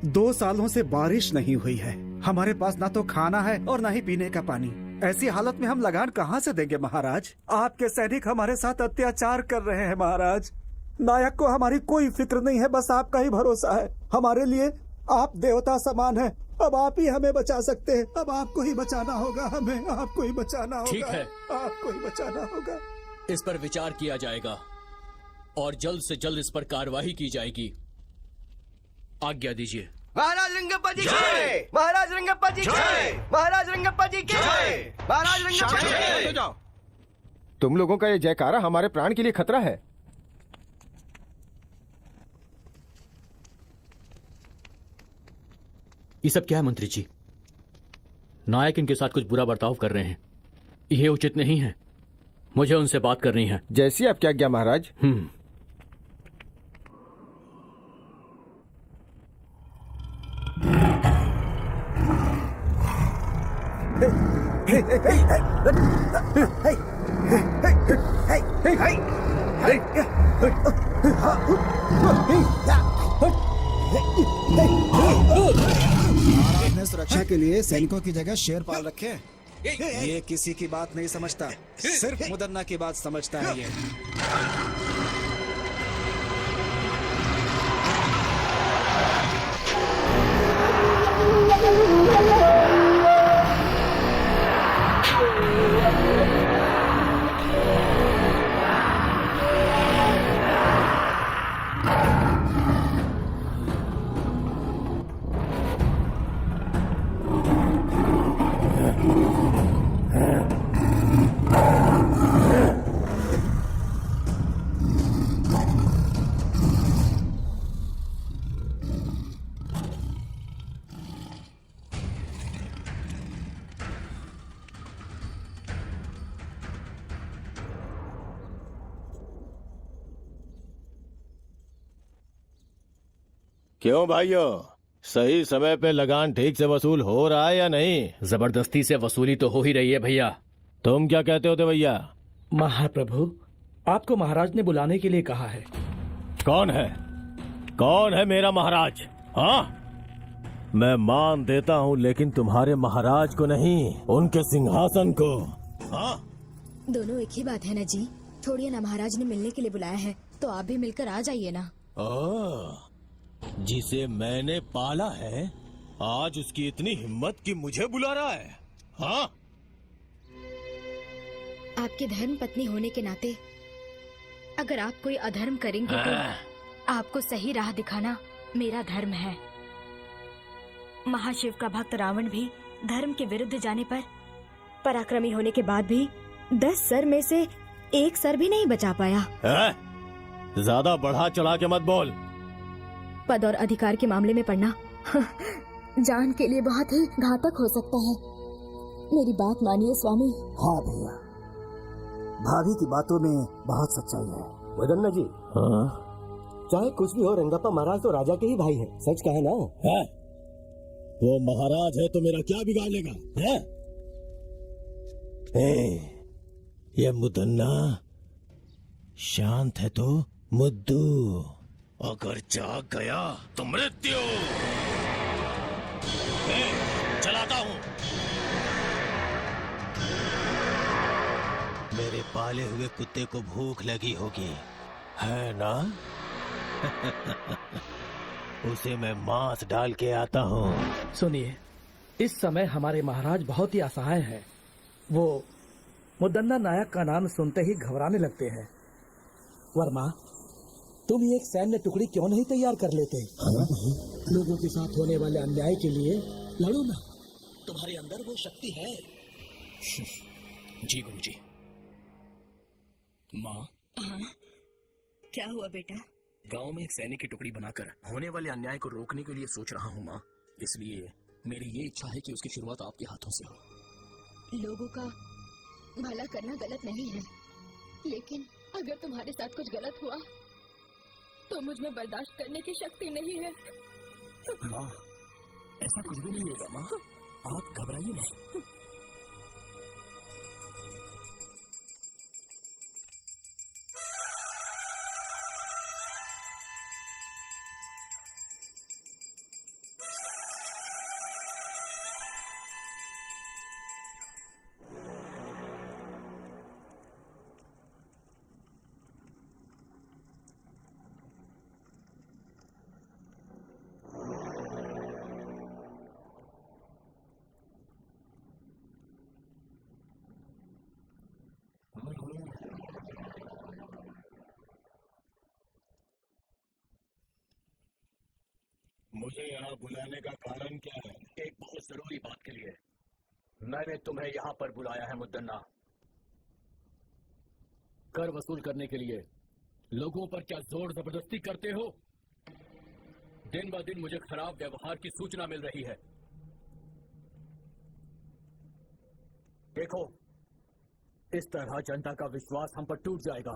2 सालों से बारिश नहीं हुई है। हमारे पास ना तो खाना है और ना ही पीने का पानी। ऐसी हालत में हम लगान कहाँ से देंगे महाराज? आपके सैनिक हमारे साथ अत्याचार कर रहे हैं महाराज। नायक को हमारी कोई फिक्र नहीं है, बस आपका ही भरोसा है। हमारे लिए आप देवता समान हैं। अब आप ही हमें बचा सकते हैं। अब आपको ही बचाना होगा, हमें आपको ही बचाना होगा। ठीक है, आपको ही बचाना होगा। इस पर विचार किया जाएगा और जल्द से जल्द इस पर कार्यवाही की जाएगी। आज्ञा दीजिए। महाराज रंगप्पा जी की, महाराज रंगप्पा जी की, महाराज रंगप्पा जी की, महाराज रंगप्पा जी की। तुम लोगों का ये जयकारा हमारे प्राण के लिए खतरा है। ये सब क्या है मंत्री जी? नायक इनके साथ कुछ बुरा बर्ताव कर रहे हैं, ये उचित नहीं है। मुझे उनसे बात करनी है। जैसी आपकी आज्ञा महाराज। आपने सुरक्षा के लिए सैनिकों की जगह शेर पाल रखे हैं। ये किसी की बात नहीं समझता, सिर्फ मुदन्ना की बात समझता है ये। क्यों भाइयों, सही समय पे लगान ठीक से वसूल हो रहा है या नहीं? जबरदस्ती से वसूली तो हो ही रही है भैया। तुम क्या कहते हो भैया? महाप्रभु, आपको महाराज ने बुलाने के लिए कहा है। कौन है? कौन है मेरा महाराज? हाँ, मैं मान देता हूँ, लेकिन तुम्हारे महाराज को नहीं, उनके सिंहासन को। हाँ, दोनों एक ही बात है ना जी। छोड़िए ना, महाराज ने मिलने के लिए बुलाया है तो आप भी मिलकर आ जाइए ना। जिसे मैंने पाला है, आज उसकी इतनी हिम्मत कि मुझे बुला रहा है। हाँ, आपकी धर्म पत्नी होने के नाते अगर आप कोई अधर्म करेंगे तो आपको सही राह दिखाना मेरा धर्म है। महाशिव का भक्त रावण भी धर्म के विरुद्ध जाने पर पराक्रमी होने के बाद भी 10 सर में से 1 सर भी नहीं बचा पाया। ज्यादा बढ़ा चढ़ा के मत बोल। पद और अधिकार के मामले में पड़ना जान के लिए बहुत ही घातक हो सकता है। मेरी बात मानिए स्वामी। हाँ भैया, भाभी की बातों में बहुत सच्चाई है। वदन्ना जी, हाँ? चाहे कुछ भी हो, रंगप्पा महाराज तो राजा के ही भाई हैं। सच कहे ना? है? वो महाराज है तो मेरा क्या बिगाड़ लेगा? है? ये मुदन्ना शांत है तो मुद्दू, अगर जाग गया तो मृत्यु। चलाता हूँ। मेरे पाले हुए कुत्ते को भूख लगी होगी, है ना? उसे मैं मांस डाल के आता हूँ। सुनिए, इस समय हमारे महाराज बहुत ही असहाय हैं। वो मुदन्ना नायक का नाम सुनते ही घबराने लगते हैं। वर्मा, तुम ही एक सैन्य टुकड़ी क्यों नहीं तैयार कर लेते? लोगों के साथ होने वाले अन्याय के लिए लड़ो ना। तुम्हारे अंदर वो शक्ति है। जी गुरुजी। माँ, क्या हुआ बेटा? गांव में एक सैनिक की टुकड़ी बनाकर होने वाले अन्याय को रोकने के लिए सोच रहा हूँ माँ। इसलिए मेरी ये इच्छा है कि उसकी शुरुआत आपके हाथों से हो। लोगों का भला करना गलत नहीं है, लेकिन अगर तुम्हारे साथ कुछ गलत हुआ तो मुझ में बर्दाश्त करने की शक्ति नहीं है। माँ, ऐसा कुछ भी नहीं होगा माँ, आप घबराइए नहीं। मुझे यहाँ बुलाने का कारण क्या है? एक बहुत जरूरी बात के लिए मैंने तुम्हें यहाँ पर बुलाया है मुद्दन्ना। कर वसूल करने के लिए लोगों पर क्या जोर जबरदस्ती करते हो? दिन ब दिन मुझे खराब व्यवहार की सूचना मिल रही है। देखो, इस तरह जनता का विश्वास हम पर टूट जाएगा।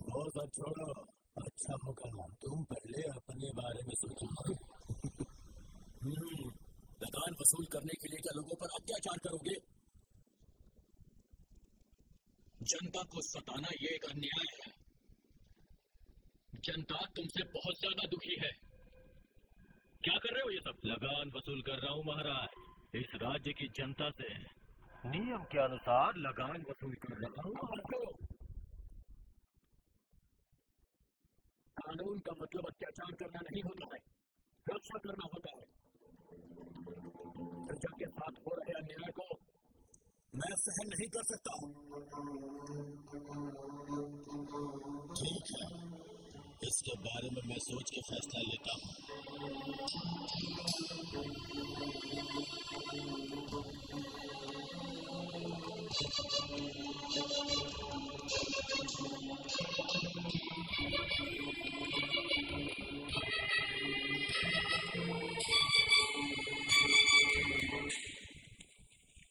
वो सब छोड़ो, अच्छा होगा तुम पहले अपने बारे में सोचो। लगान वसूल करने के लिए क्या लोगों पर अत्याचार करोगे? जनता को सताना ये एक अन्याय है। जनता तुमसे बहुत ज्यादा दुखी है। क्या कर रहे हो ये सब? लगान वसूल कर रहा हूँ महाराज, इस राज्य की जनता से नियम के अनुसार लगान वसूल कर रहा हूँ। कानून का मतलब अत्याचार करना नहीं होता है, रक्षा करना होता है। प्रजा के साथ हो रहे अन्याय को मैं सहन नहीं कर सकता। ठीक है, इसके बारे में मैं सोच के फैसला लेता हूँ।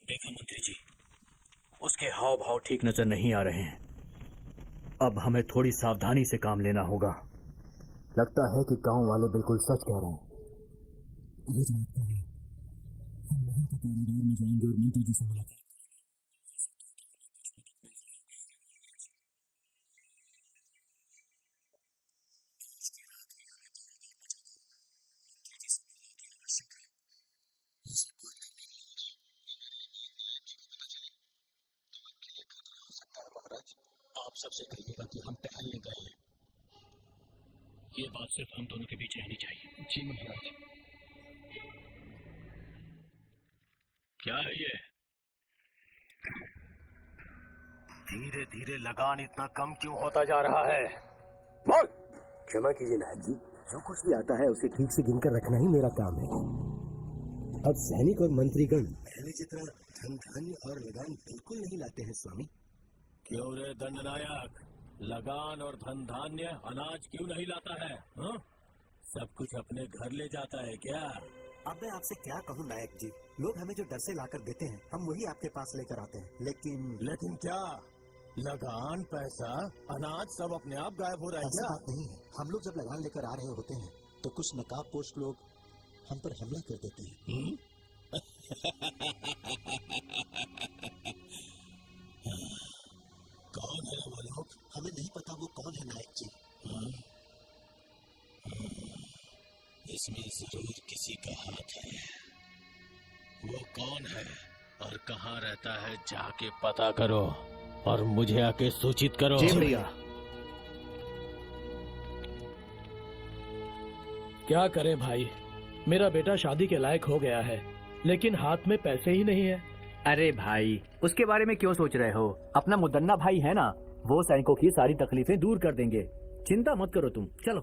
देखा मंत्री जी, उसके हाव भाव ठीक नजर नहीं आ रहे हैं। अब हमें थोड़ी सावधानी से काम लेना होगा। लगता है कि गांव वाले बिल्कुल सच कह रहे हैं। ये जानता है, हम महल के कॉरिडोर में जाएंगे और मंत्री जी से मुलाकात। सबसे कहिएगा कि हम टहलने गए हैं। ये बात सिर्फ हम दोनों के बीच रहनी चाहिए। जी महाराज। क्या है ये? धीरे धीरे लगान इतना कम क्यों होता जा रहा है? बोल। क्षमा कीजिए नायक जी, जो कुछ भी आता है उसे ठीक से गिनकर रखना ही मेरा काम है। अब सैनिक और मंत्रीगण पहले जितना धन धान्य और लगान बिल्कुल नहीं लाते हैं स्वामी। क्यों रे दंडनायक, लगान और धन धान्य अनाज क्यों नहीं लाता है? हा? सब कुछ अपने घर ले जाता है क्या? अब मैं आपसे क्या कहूँ नायक जी, लोग हमें जो डर से लाकर देते हैं हम वही आपके पास लेकर आते हैं। लेकिन क्या लगान, पैसा, अनाज सब अपने आप गायब हो रहा है? ऐसा बात नहीं है। हम लोग जब लगान लेकर आ रहे होते हैं तो कुछ नकाबपोश लोग हम पर हमला कर देते हैं। कौन है वो लोग? हमें नहीं पता वो कौन है नायक जी। इसमें जरूर किसी का हाथ है। वो कौन है और कहाँ रहता है, जाके पता करो और मुझे आके सूचित करो। जी भैया। क्या करें भाई, मेरा बेटा शादी के लायक हो गया है लेकिन हाथ में पैसे ही नहीं है। अरे भाई, उसके बारे में क्यों सोच रहे हो? अपना मुदन्ना भाई है ना, वो सैनिकों की सारी तकलीफें दूर कर देंगे। चिंता मत करो तुम, चलो।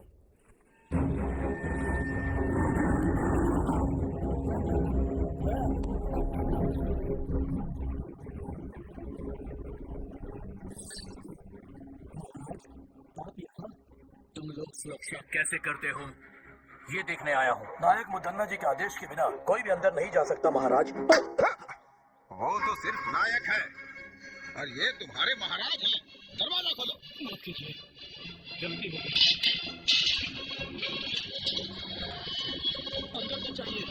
तुम लोग सुरक्षा कैसे करते हो, ये देखने आया हूँ। नायक मुदन्ना जी के आदेश के बिना कोई भी अंदर नहीं जा सकता महाराज। वो तो सिर्फ नायक है और ये तुम्हारे महाराज हैं। दरवाजा खोलो। मत कीजिए, गलती हो गई। अंदर तो चाहिए।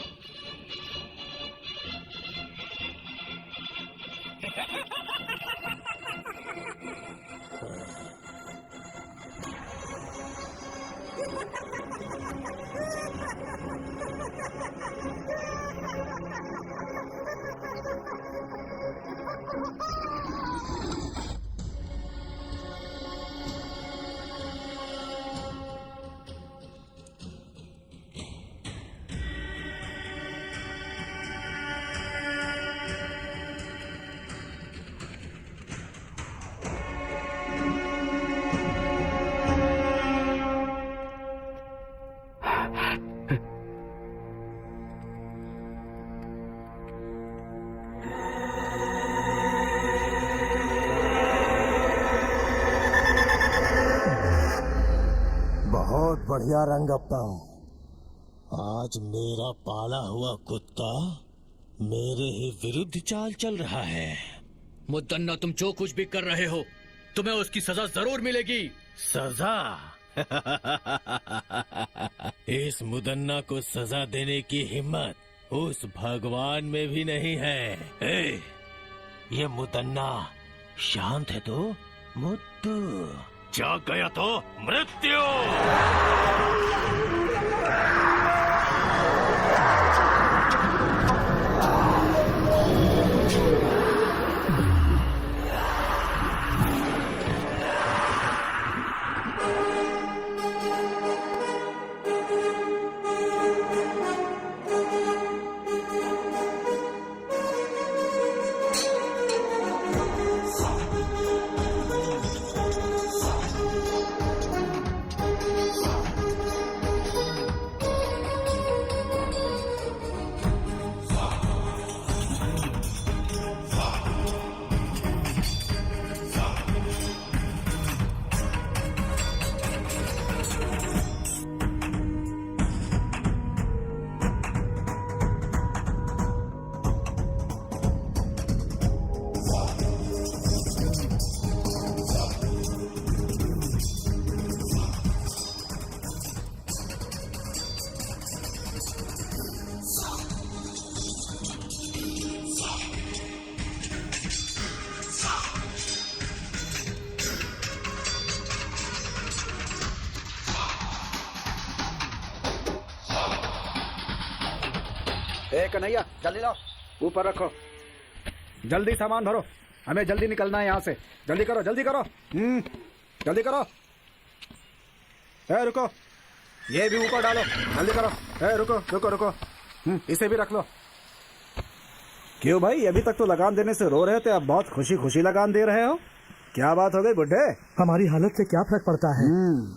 बहुत बढ़िया रंगप्पा, आज मेरा पाला हुआ कुत्ता मेरे ही विरुद्ध चाल चल रहा है। मुदन्ना, तुम जो कुछ भी कर रहे हो तुम्हें उसकी सजा जरूर मिलेगी। सजा? इस मुदन्ना को सजा देने की हिम्मत उस भगवान में भी नहीं है। ये मुदन्ना शांत है तो मुद्दू, जाग गया तो मृत्यु। कन्हैया, जल्दी लाओ, ऊपर रखो, जल्दी सामान भरो। हमें जल्दी निकलना है यहाँ से। जल्दी करो, जल्दी करो। जल्दी करो। रुको, ये भी ऊपर डालो। जल्दी करो। रुको रुको रुको, इसे भी रख लो। क्यों भाई, अभी तक तो लगान देने से रो रहे थे, अब बहुत खुशी खुशी लगान दे रहे हो? क्या बात हो गई बुड्ढे? हमारी हालत से क्या फर्क पड़ता है?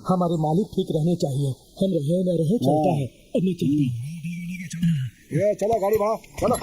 हमारे मालिक ठीक रहने चाहिए, हम रहे न रहे चलता है। अब मैं चलती हूँ। ये चलो, गाड़ी बढ़ाओ, चलो।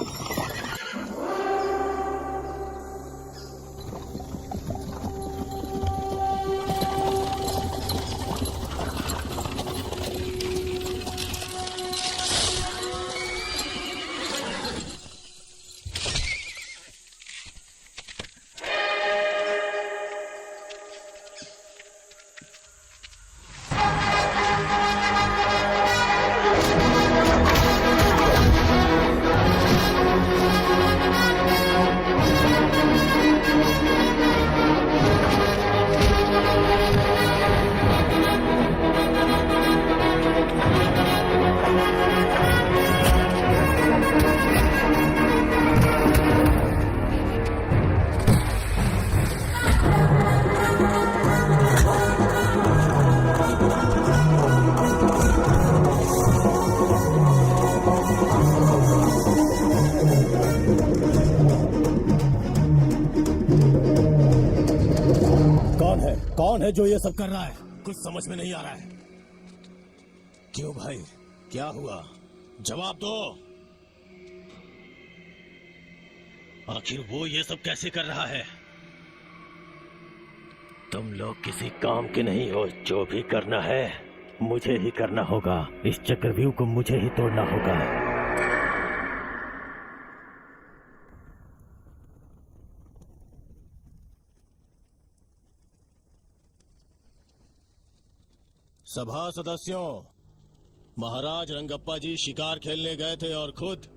कौन है जो ये सब कर रहा है? कुछ समझ में नहीं आ रहा है। क्यों भाई, क्या हुआ? जवाब दो। आखिर वो ये सब कैसे कर रहा है? तुम लोग किसी काम के नहीं हो। जो भी करना है मुझे ही करना होगा। इस चक्रव्यूह को मुझे ही तोड़ना होगा। सभा सदस्यों, महाराज रंगप्पा जी शिकार खेलने गए थे और खुद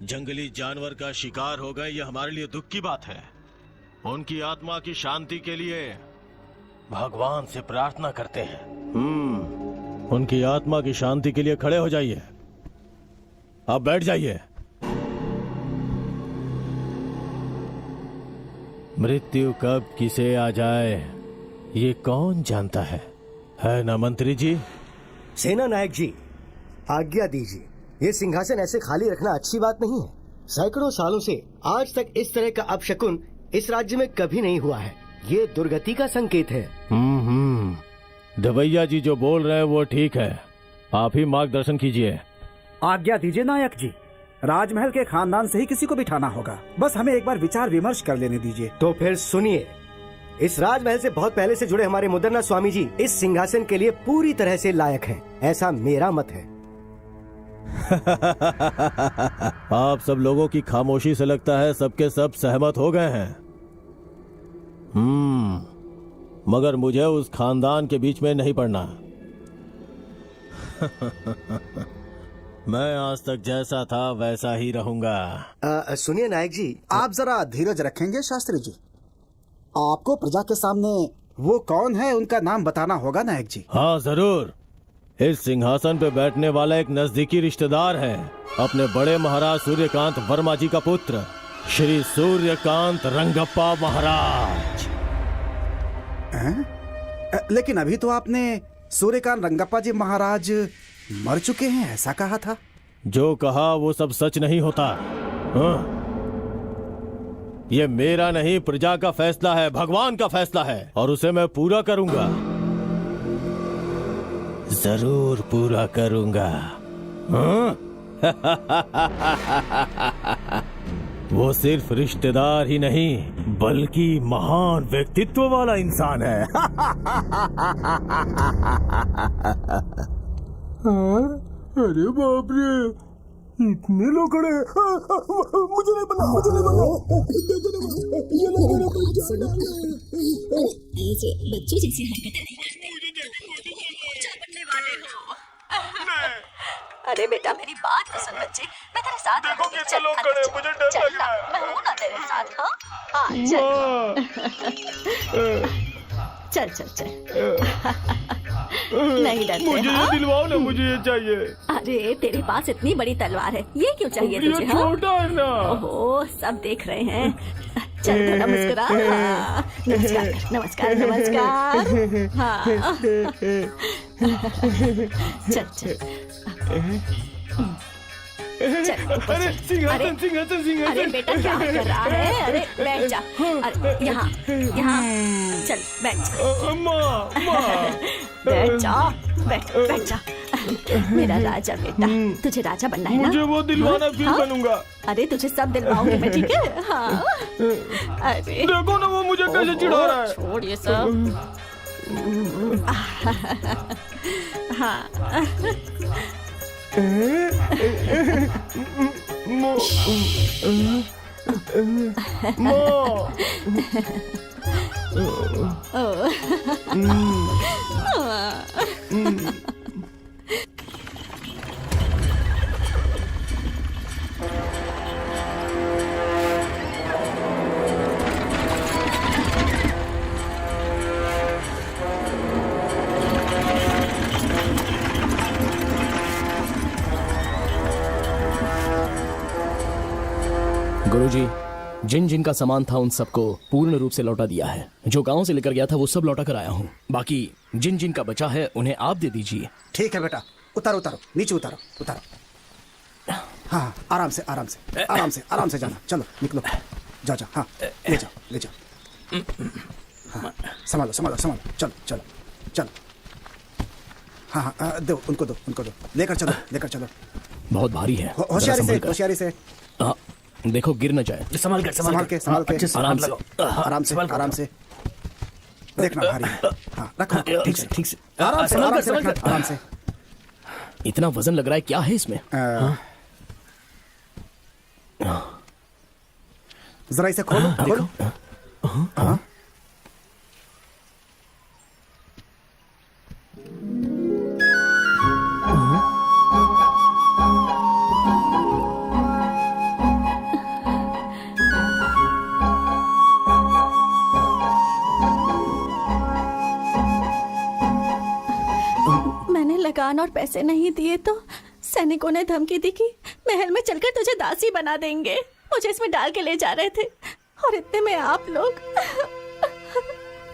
जंगली जानवर का शिकार हो गए। यह हमारे लिए दुख की बात है। उनकी आत्मा की शांति के लिए भगवान से प्रार्थना करते हैं। उनकी आत्मा की शांति के लिए खड़े हो जाइए। आप बैठ जाइए। मृत्यु कब किसे आ जाए ये कौन जानता है ना मंत्री जी? सेना नायक जी, आज्ञा दीजिए। ये सिंहासन ऐसे खाली रखना अच्छी बात नहीं है। सैकड़ों सालों से आज तक इस तरह का अपशकुन इस राज्य में कभी नहीं हुआ है। ये दुर्गति का संकेत है। दवैया जी जो बोल रहे हैं वो ठीक है। आप ही मार्गदर्शन कीजिए। आज्ञा दीजिए नायक जी। राजमहल के खानदान से ही किसी को बिठाना होगा। बस हमें एक बार विचार विमर्श कर लेने दीजिए। तो फिर सुनिए, इस राजमहल से बहुत पहले से जुड़े हमारे मुदन्ना स्वामी जी इस सिंहासन के लिए पूरी तरह से लायक हैं। ऐसा मेरा मत है। आप सब लोगों की खामोशी से लगता है सबके सब सहमत हो गए हैं। मगर मुझे उस खानदान के बीच में नहीं पड़ना। मैं आज तक जैसा था वैसा ही रहूंगा। सुनिए नायक जी, आप जरा धीरज रखेंगे शास्त्री जी? आपको प्रजा के सामने वो कौन है उनका नाम बताना होगा नायक जी। हाँ जरूर। इस सिंहासन पे बैठने वाला एक नजदीकी रिश्तेदार है, अपने बड़े महाराज सूर्यकांत वर्मा जी का पुत्र, श्री सूर्यकांत रंगप्पा महाराज। लेकिन अभी तो आपने सूर्यकांत रंगप्पा जी महाराज मर चुके हैं ऐसा कहा था। जो कहा वो सब सच नहीं होता। हाँ? ये मेरा नहीं, प्रजा का फैसला है, भगवान का फैसला है और उसे मैं पूरा करूंगा। जरूर पूरा करूंगा। वो सिर्फ रिश्तेदार ही नहीं बल्कि महान व्यक्तित्व वाला इंसान है। अरे बाप रे, इतने लोग खड़े। मुझे नहीं बना, मुझे नहीं बना। ऐसे बच्चों जैसी हरकतें नहीं करते वाले हो। अरे बेटा मेरी बात तो सुन बच्चे, मैं तेरे साथ देखो कितने लोग खड़े हैं, मुझे डर लग रहा है। मैं हूँ ना तेरे साथ। हाँ चल चल चल नहीं डरते। मुझे ये दिलवाओ ना, मुझे ये चाहिए। अरे तेरे पास इतनी बड़ी तलवार है, ये क्यों चाहिए तुझे? छोटा है ना। ओहो, सब देख रहे हैं। चल थोड़ा मुस्कुरा। हाँ, नमस्कार नमस्कार नमस्कार। हाँ चल चल चल ऊपर चल। अरे बेटा क्या कर रहा है? अरे बैठ जा। अरे यहाँ यहाँ चल बैठ जा। बैठ जा बैठ जा। मेरा राजा बेटा, तुझे राजा बनना है ना? मुझे वो दिलवाना फिर हाँ? बनूंगा। अरे तुझे सब दिलवाऊंगी मैं, ठीक है? हाँ अरे देखो ना वो मुझे कैसे चिढ़ा रहा है। छोड़ ये सब। हाँ गुरुजी, जिन जिन का सामान था उन सबको पूर्ण रूप से लौटा दिया है। जो गांव से लेकर गया था वो सब लौटा कर आया हूँ। बाकी जिन जिन का बचा है उन्हें आप दे दीजिए। ठीक है बेटा, उतारो उतारो, नीचे उतारो उतारो। हाँ आराम से आराम से आराम से आराम से जाना। चलो निकलो, जाओ जाओ। हाँ ले जाओ ले जाओ। हाँ संभालो संभालो संभालो। चलो चलो चलो। हाँ हाँ दो उनको दो उनको दो। लेकर चलो लेकर चलो। बहुत भारी है। होशियारी से होशियारी से। देखो गिर न जाए। संभाल के संभाल के आराम से आराम से आराम से। देखना भारी है। हाँ रखो ठीक से ठीक से। आराम से आराम से रखना आराम से। इतना वजन लग रहा है, क्या है इसमें? जरा इसे खोलो खोलो। हाँ लगान और पैसे नहीं दिए तो सैनिकों ने धमकी दी कि महल में चलकर तुझे दासी बना देंगे। मुझे इसमें डाल के ले जा रहे थे और इतने में आप लोग।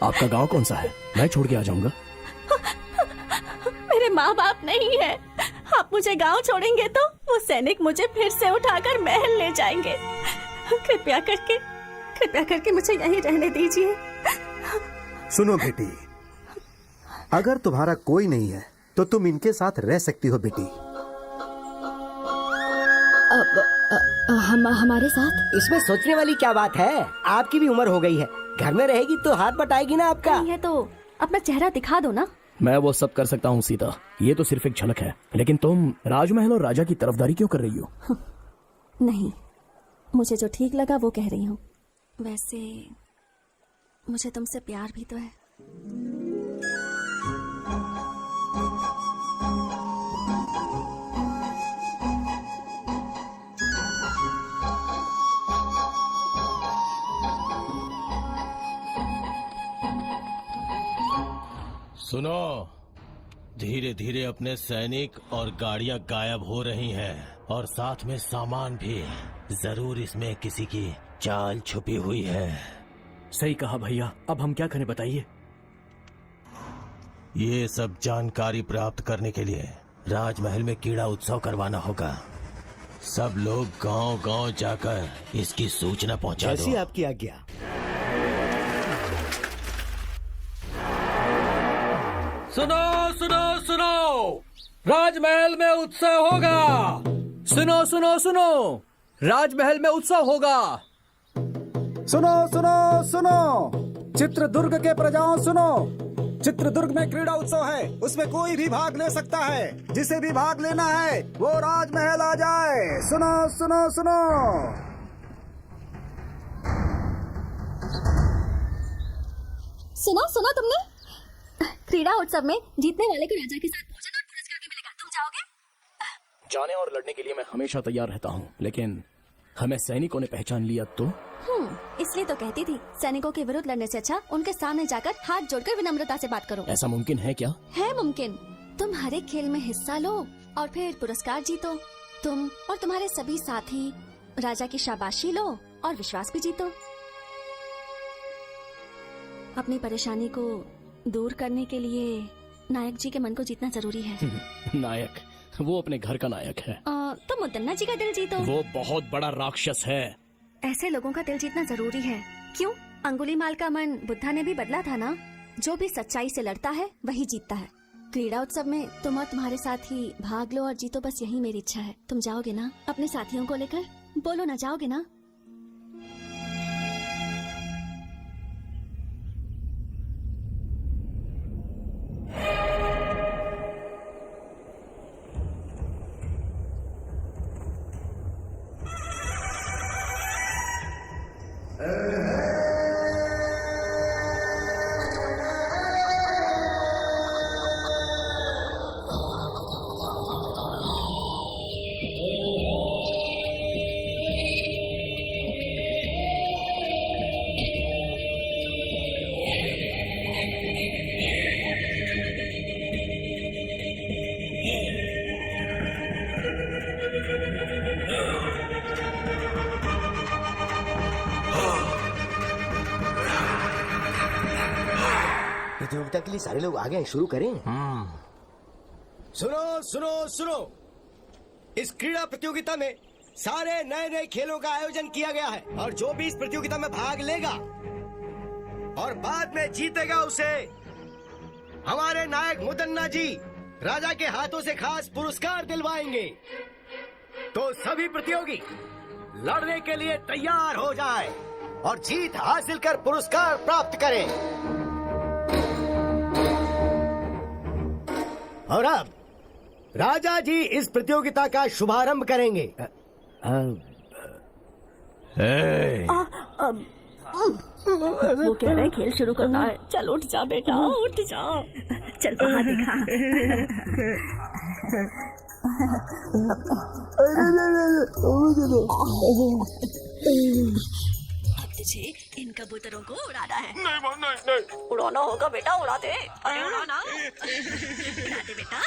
आपका गांव कौन सा है? मैं छोड़ के आ जाऊंगा। मेरे माँ बाप नहीं है। आप मुझे गांव छोड़ेंगे तो वो सैनिक मुझे फिर से उठाकर महल ले जाएंगे। कृपया करके मुझे यहीं रहने दीजिए। सुनो बेटी, अगर तुम्हारा कोई नहीं है तो तुम इनके साथ रह सकती हो बेटी। हमारे साथ? इसमें सोचने वाली क्या बात है? आपकी भी उम्र हो गई है, घर में रहेगी तो हाथ बटाएगी ना आपका। ये तो अपना चेहरा दिखा दो ना। मैं वो सब कर सकता हूँ सीता, ये तो सिर्फ एक झलक है। लेकिन तुम राजमहल और राजा की तरफदारी क्यों कर रही हो? नहीं, मुझे जो ठीक लगा वो कह रही हूँ। वैसे मुझे तुमसे प्यार भी तो है। सुनो, धीरे धीरे अपने सैनिक और गाड़ियां गायब हो रही हैं और साथ में सामान भी। जरूर इसमें किसी की चाल छुपी हुई है। सही कहा भैया, अब हम क्या करें बताइए? ये सब जानकारी प्राप्त करने के लिए राजमहल में कीड़ा उत्सव करवाना होगा। सब लोग गांव गांव जाकर इसकी सूचना पहुंचा दो। जैसी आपकी आज्ञा। सुनो सुनो सुनो, राजमहल में उत्सव होगा। सुनो सुनो सुनो, राजमहल में उत्सव होगा। सुनो सुनो सुनो, चित्रदुर्ग के प्रजाओं सुनो, चित्रदुर्ग में क्रीड़ा उत्सव है, उसमें कोई भी भाग ले सकता है। जिसे भी भाग लेना है वो राजमहल आ जाए। सुनो सुनो सुनो। सुना सुना तुमने? क्रीड़ा उत्सव में जीतने वाले को राजा के साथ भोजन और पुरस्कार भी मिलेगा। तुम जाओगे? जाने और लड़ने के लिए मैं हमेशा तैयार रहता हूँ, लेकिन हमें सैनिकों ने पहचान लिया तो? इसलिए तो कहती थी सैनिकों के विरुद्ध लड़ने से अच्छा उनके सामने जाकर हाथ जोड़कर विनम्रता से बात करो। ऐसा मुमकिन है क्या? है मुमकिन। तुम हर एक खेल में हिस्सा लो और फिर पुरस्कार जीतो। तुम और तुम्हारे सभी साथी राजा की शाबाशी लो और विश्वास भी जीतो। अपनी परेशानी को दूर करने के लिए नायक जी के मन को जीतना जरूरी है। नायक, वो अपने घर का नायक है। तो मुदन्ना जी का दिल जीतो। वो बहुत बड़ा राक्षस है। ऐसे लोगों का दिल जीतना जरूरी है। क्यों? अंगुलीमाल का मन बुद्धा ने भी बदला था ना। जो भी सच्चाई से लड़ता है वही जीतता है। क्रीड़ा उत्सव में तुम और तुम्हारे साथी भाग लो और जीतो, बस यही मेरी इच्छा है। तुम जाओगे ना अपने साथियों को लेकर? बोलो ना, जाओगे ना? प्रतियोगिता के लिए सारे लोग आ गए, शुरू करें? सुनो सुनो सुनो, इस क्रीड़ा प्रतियोगिता में सारे नए नए खेलों का आयोजन किया गया है और जो भी इस प्रतियोगिता में भाग लेगा और बाद में जीतेगा उसे हमारे नायक मुदन्ना जी राजा के हाथों से खास पुरस्कार दिलवाएंगे। तो सभी प्रतियोगी लड़ने के लिए तैयार हो जाएं और जीत हासिल कर पुरस्कार प्राप्त करें। और अब राजा जी इस प्रतियोगिता का शुभारंभ करेंगे। वो कह रहे खेल शुरू करना है। चल उठ जा बेटा, उठ जा। चल बाहर दिखा। अब तुझे इन कबूतरों को उड़ाना है। नहीं, उड़ाना होगा बेटा, उड़ा दे। अरे उड़ाना, उड़ा दे बेटा।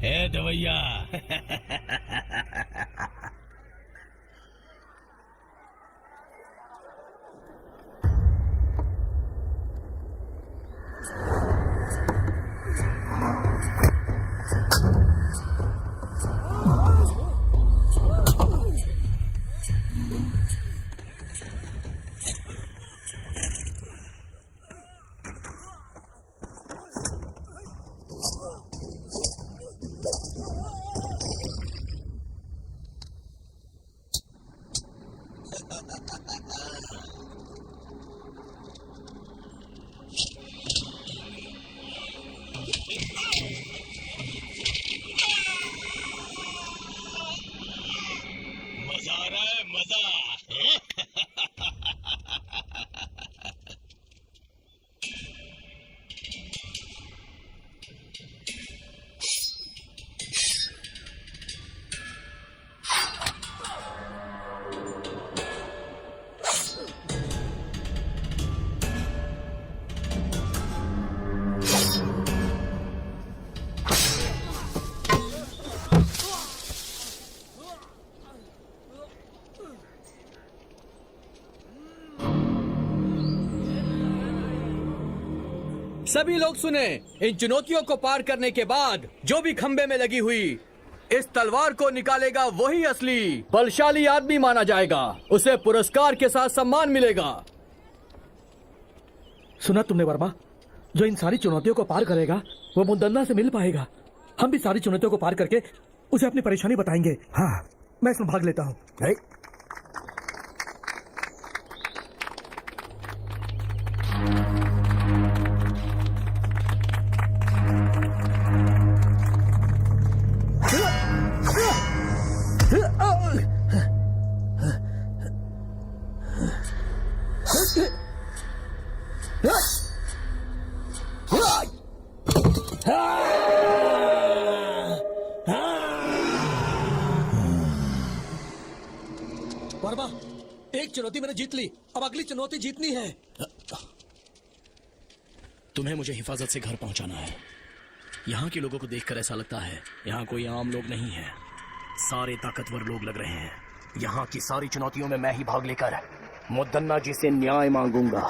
ए दवैया। सभी लोग सुने, इन चुनौतियों को पार करने के बाद जो भी खंबे में लगी हुई इस तलवार को निकालेगा वही असली बलशाली आदमी माना जाएगा। उसे पुरस्कार के साथ सम्मान मिलेगा। सुना तुमने वर्मा? जो इन सारी चुनौतियों को पार करेगा वो मुदन्ना से मिल पाएगा। हम भी सारी चुनौतियों को पार करके उसे अपनी परेशानी बताएंगे। हाँ, मैं इसमें भाग लेता हूँ। वर्मा, एक चुनौती मैंने जीत ली, अब अगली चुनौती जीतनी है। तुम्हें मुझे हिफाजत से घर पहुंचाना है। यहाँ के लोगों को देखकर ऐसा लगता है यहाँ कोई आम लोग नहीं है, सारे ताकतवर लोग लग रहे हैं। यहाँ की सारी चुनौतियों में मैं ही भाग लेकर मुद्दन्ना जी से न्याय मांगूंगा।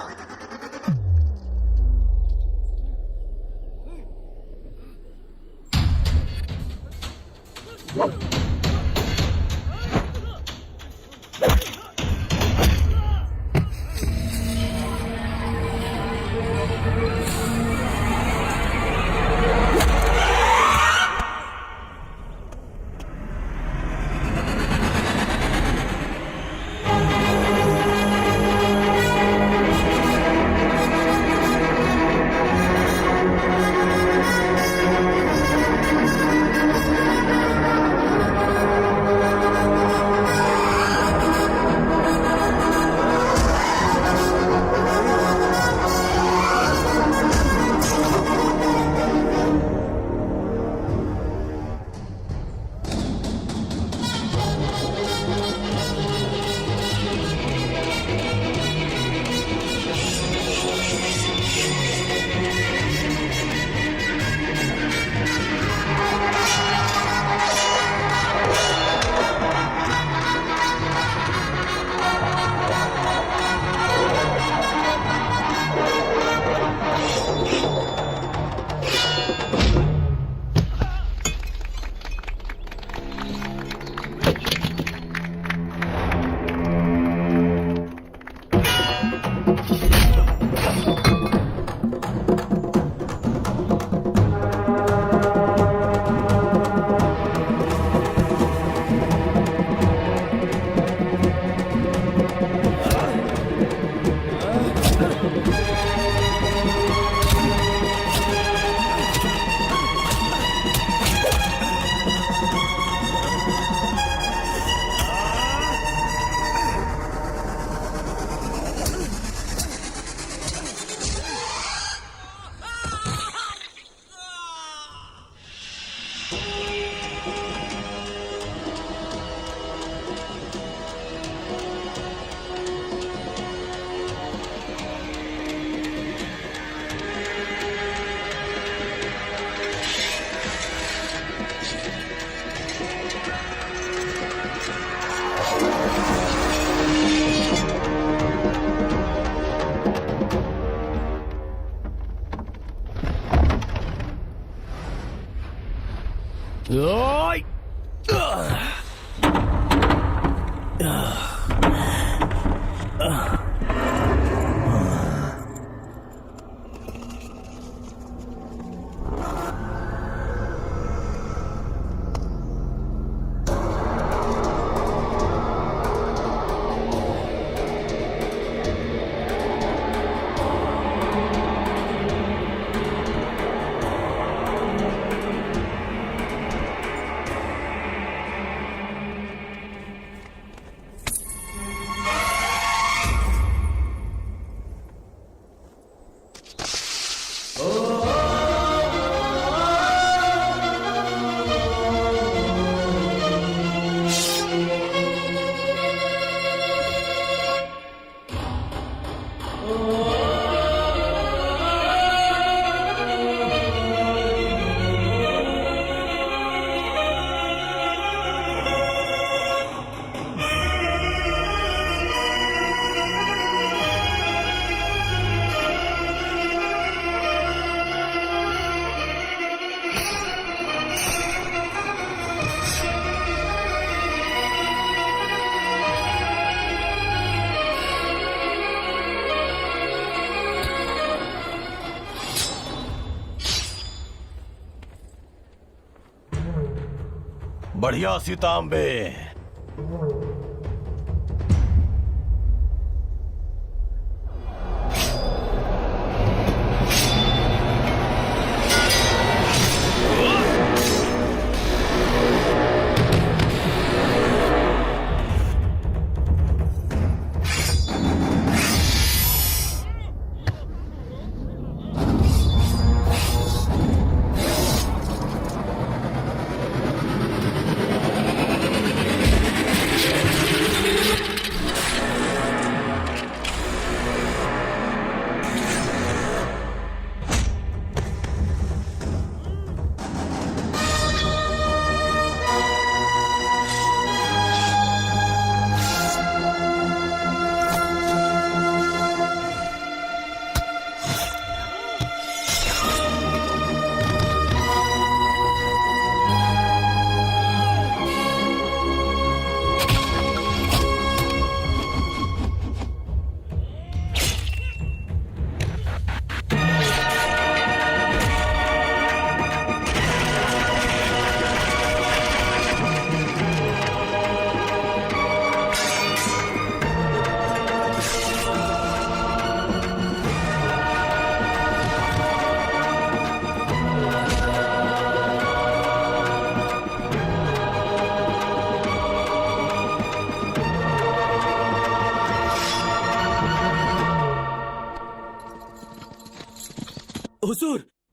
बढ़िया सीतांबे।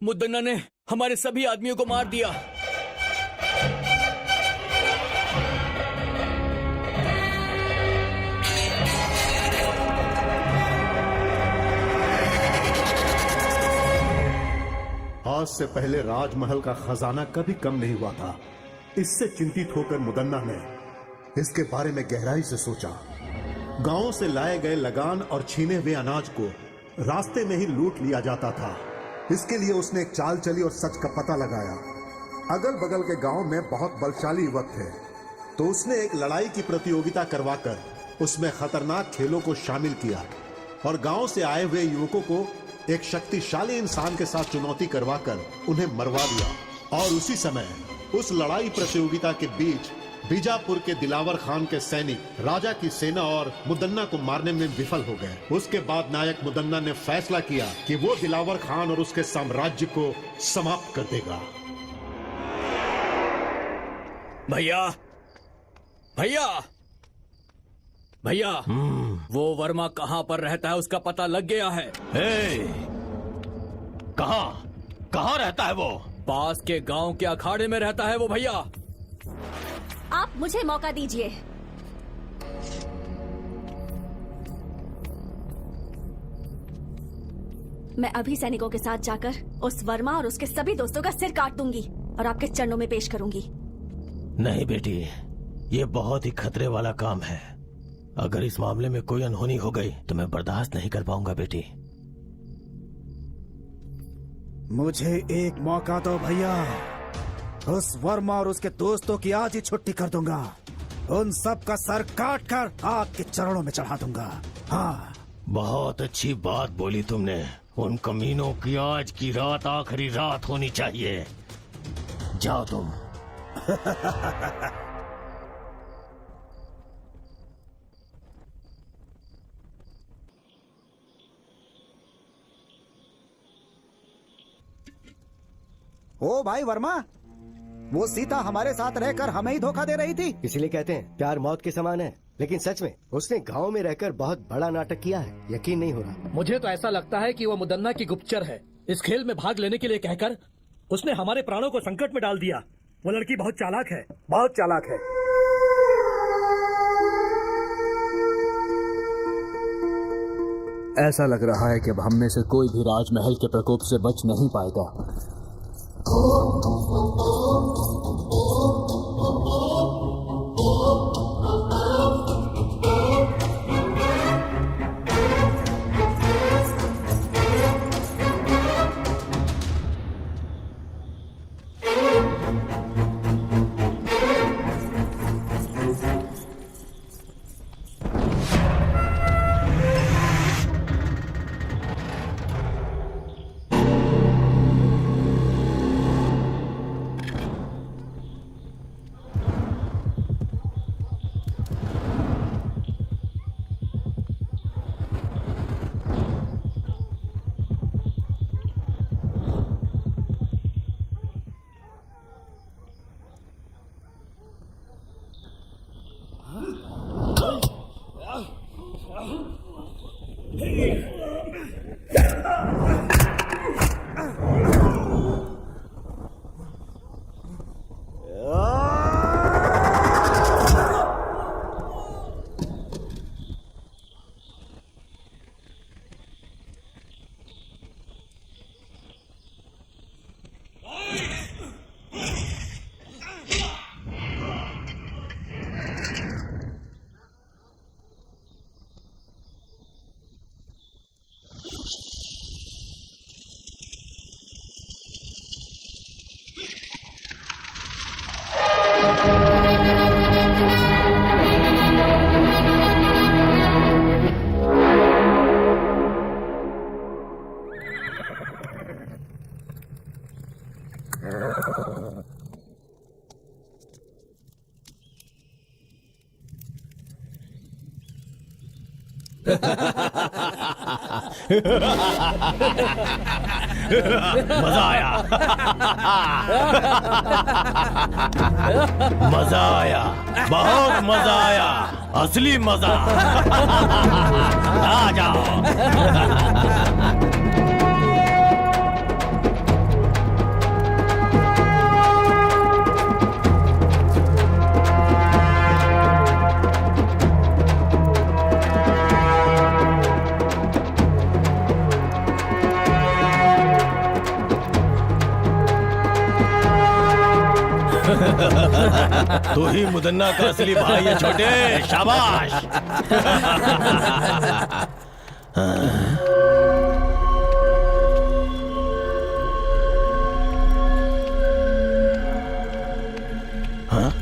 मुद्दन्ना ने हमारे सभी आदमियों को मार दिया। आज से पहले राजमहल का खजाना कभी कम नहीं हुआ था। इससे चिंतित होकर मुदन्ना ने इसके बारे में गहराई से सोचा। गांवों से लाए गए लगान और छीने हुए अनाज को रास्ते में ही लूट लिया जाता था। इसके लिए उसने एक चाल चली और सच का पता लगाया। अगल बगल के गांव में बहुत बलशाली युवक थे, तो उसने एक लड़ाई की प्रतियोगिता करवाकर उसमें खतरनाक खेलों को शामिल किया और गांव से आए हुए युवकों को एक शक्तिशाली इंसान के साथ चुनौती करवाकर उन्हें मरवा दिया। और उसी समय उस लड़ाई प्रतियोगिता के बीच बीजापुर के दिलावर खान के सैनिक राजा की सेना और मुदन्ना को मारने में विफल हो गए। उसके बाद नायक मुदन्ना ने फैसला किया कि वो दिलावर खान और उसके साम्राज्य को समाप्त कर देगा। भैया भैया भैया, वो वर्मा कहाँ पर रहता है उसका पता लग गया है। कहाँ रहता है वो? पास के गांव के अखाड़े में रहता है वो भैया। आप मुझे मौका दीजिए। मैं अभी सैनिकों के साथ जाकर उस वर्मा और उसके सभी दोस्तों का सिर काट दूंगी और आपके चरणों में पेश करूंगी। नहीं बेटी, ये बहुत ही खतरे वाला काम है। अगर इस मामले में कोई अनहोनी हो गई तो मैं बर्दाश्त नहीं कर पाऊंगा बेटी। मुझे एक मौका दो भैया। उस वर्मा और उसके दोस्तों की आज ही छुट्टी कर दूंगा। उन सब का सर काट कर आपके चरणों में चढ़ा दूंगा। हाँ, बहुत अच्छी बात बोली तुमने। उन कमीनों की आज की रात आखिरी रात होनी चाहिए। जाओ तुम। ओ भाई वर्मा, वो सीता हमारे साथ रहकर हमें ही धोखा दे रही थी। इसीलिए कहते हैं प्यार मौत के समान है। लेकिन सच में उसने गांव में रहकर बहुत बड़ा नाटक किया है। यकीन नहीं हो रहा। मुझे तो ऐसा लगता है कि वो मुदन्ना की गुप्तचर है। इस खेल में भाग लेने के लिए कहकर उसने हमारे प्राणों को संकट में डाल दिया। वो लड़की बहुत चालाक है, बहुत चालाक है। ऐसा लग रहा है कि अब हम में से कोई भी राजमहल के प्रकोप से बच नहीं पाएगा। मजा आया। मजा आया, बहुत मजा आया, असली मजा। आ जाओ। तू ही मुदन्ना का असली भाई है छोटे, शाबाश। हाँ?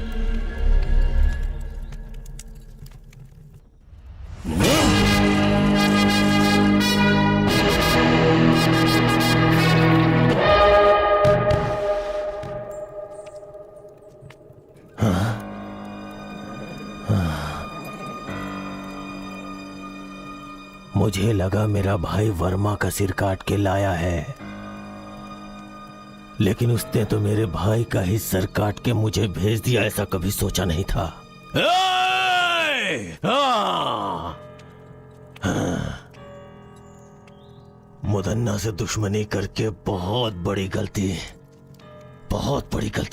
मुझे लगा मेरा भाई वर्मा का सिर काट के लाया है, लेकिन उसने तो मेरे भाई का ही सर काट के मुझे भेज दिया। ऐसा कभी सोचा नहीं था। मुदन्ना से दुश्मनी करके बहुत बड़ी गलती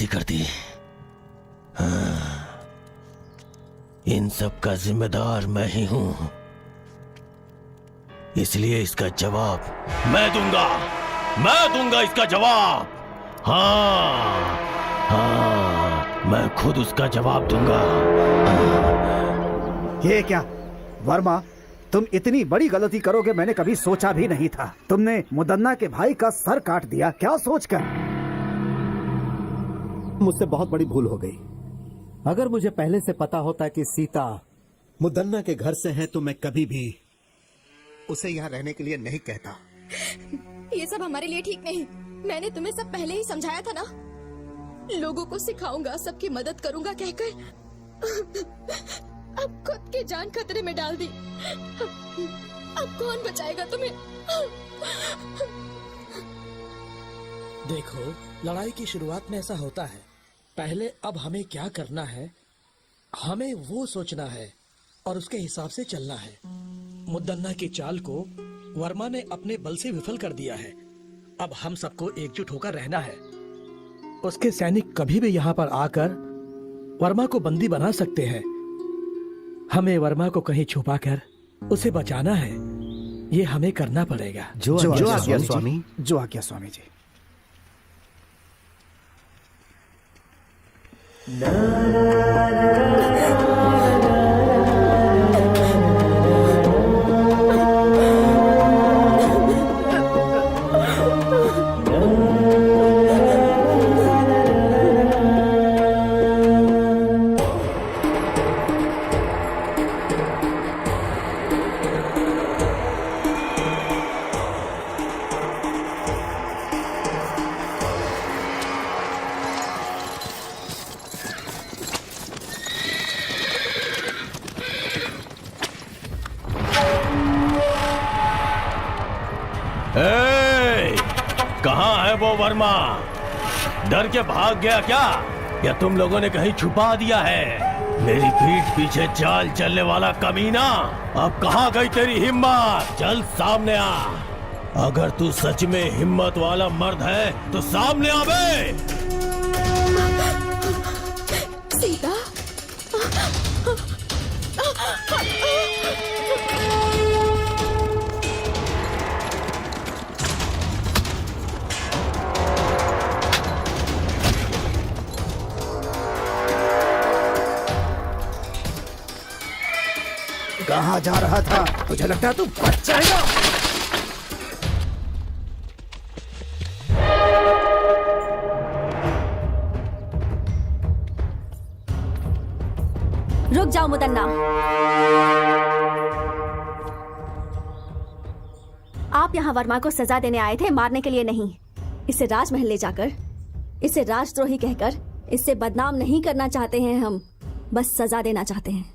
कर दी। इन सब का जिम्मेदार मैं ही हूं, इसलिए इसका जवाब मैं दूंगा इसका जवाब। हाँ, मैं खुद उसका जवाब दूंगा। ये क्या वर्मा, तुम इतनी बड़ी गलती करोगे मैंने कभी सोचा भी नहीं था। तुमने मुदन्ना के भाई का सर काट दिया, क्या सोचकर? मुझसे बहुत बड़ी भूल हो गई। अगर मुझे पहले से पता होता कि सीता मुदन्ना के घर से है तो मैं कभी भी उसे यहाँ रहने के लिए नहीं कहता। ये सब हमारे लिए ठीक नहीं। मैंने तुम्हें सब पहले ही समझाया था ना। लोगों को सिखाऊंगा, सबकी मदद करूंगा कहकर अब खुद की जान खतरे में डाल दी। अब कौन बचाएगा तुम्हें? देखो, लड़ाई की शुरुआत में ऐसा होता है। पहले अब हमें क्या करना है, हमें वो सोचना है और उसके हिसाब से चलना है। मुदन्ना की चाल को वर्मा ने अपने बल से विफल कर दिया है। अब हम सबको एकजुट होकर रहना है। उसके सैनिक कभी भी यहाँ पर आकर वर्मा को बंदी बना सकते हैं। हमें वर्मा को कहीं छुपाकर उसे बचाना है। ये हमें करना पड़ेगा। जो आज्ञा स्वामी। जो आज्ञा स्वामी जी। कहाँ है वो वर्मा? डर के भाग गया क्या, या तुम लोगों ने कहीं छुपा दिया है? मेरी पीठ पीछे चाल चलने वाला कमीना, अब कहाँ गई तेरी हिम्मत? चल सामने आ। अगर तू सच में हिम्मत वाला मर्द है तो सामने आ बे। सीता, कहाँ जा रहा था? मुझे लगता है तू बच जाएगा। रुक जाओ मुदन्ना। आप यहाँ वर्मा को सजा देने आए थे, मारने के लिए नहीं। इसे राजमहल ले जाकर इसे राजद्रोही कहकर इससे बदनाम नहीं करना चाहते हैं हम, बस सजा देना चाहते हैं।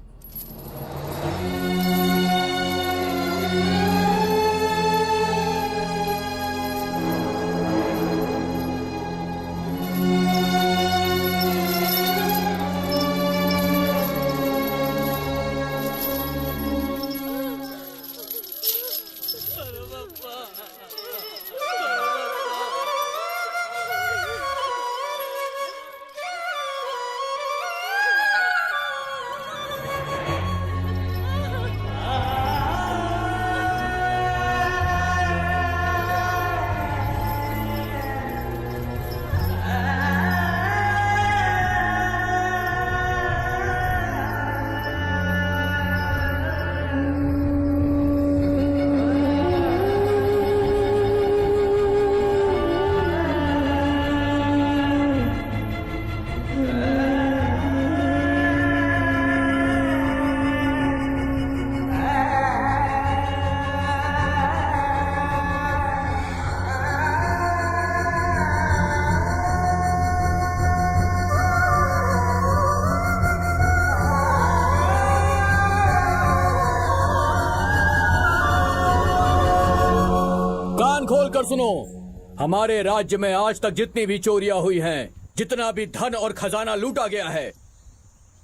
कर सुनो, हमारे राज्य में आज तक जितनी भी चोरियां हुई हैं, जितना भी धन और खजाना लूटा गया है,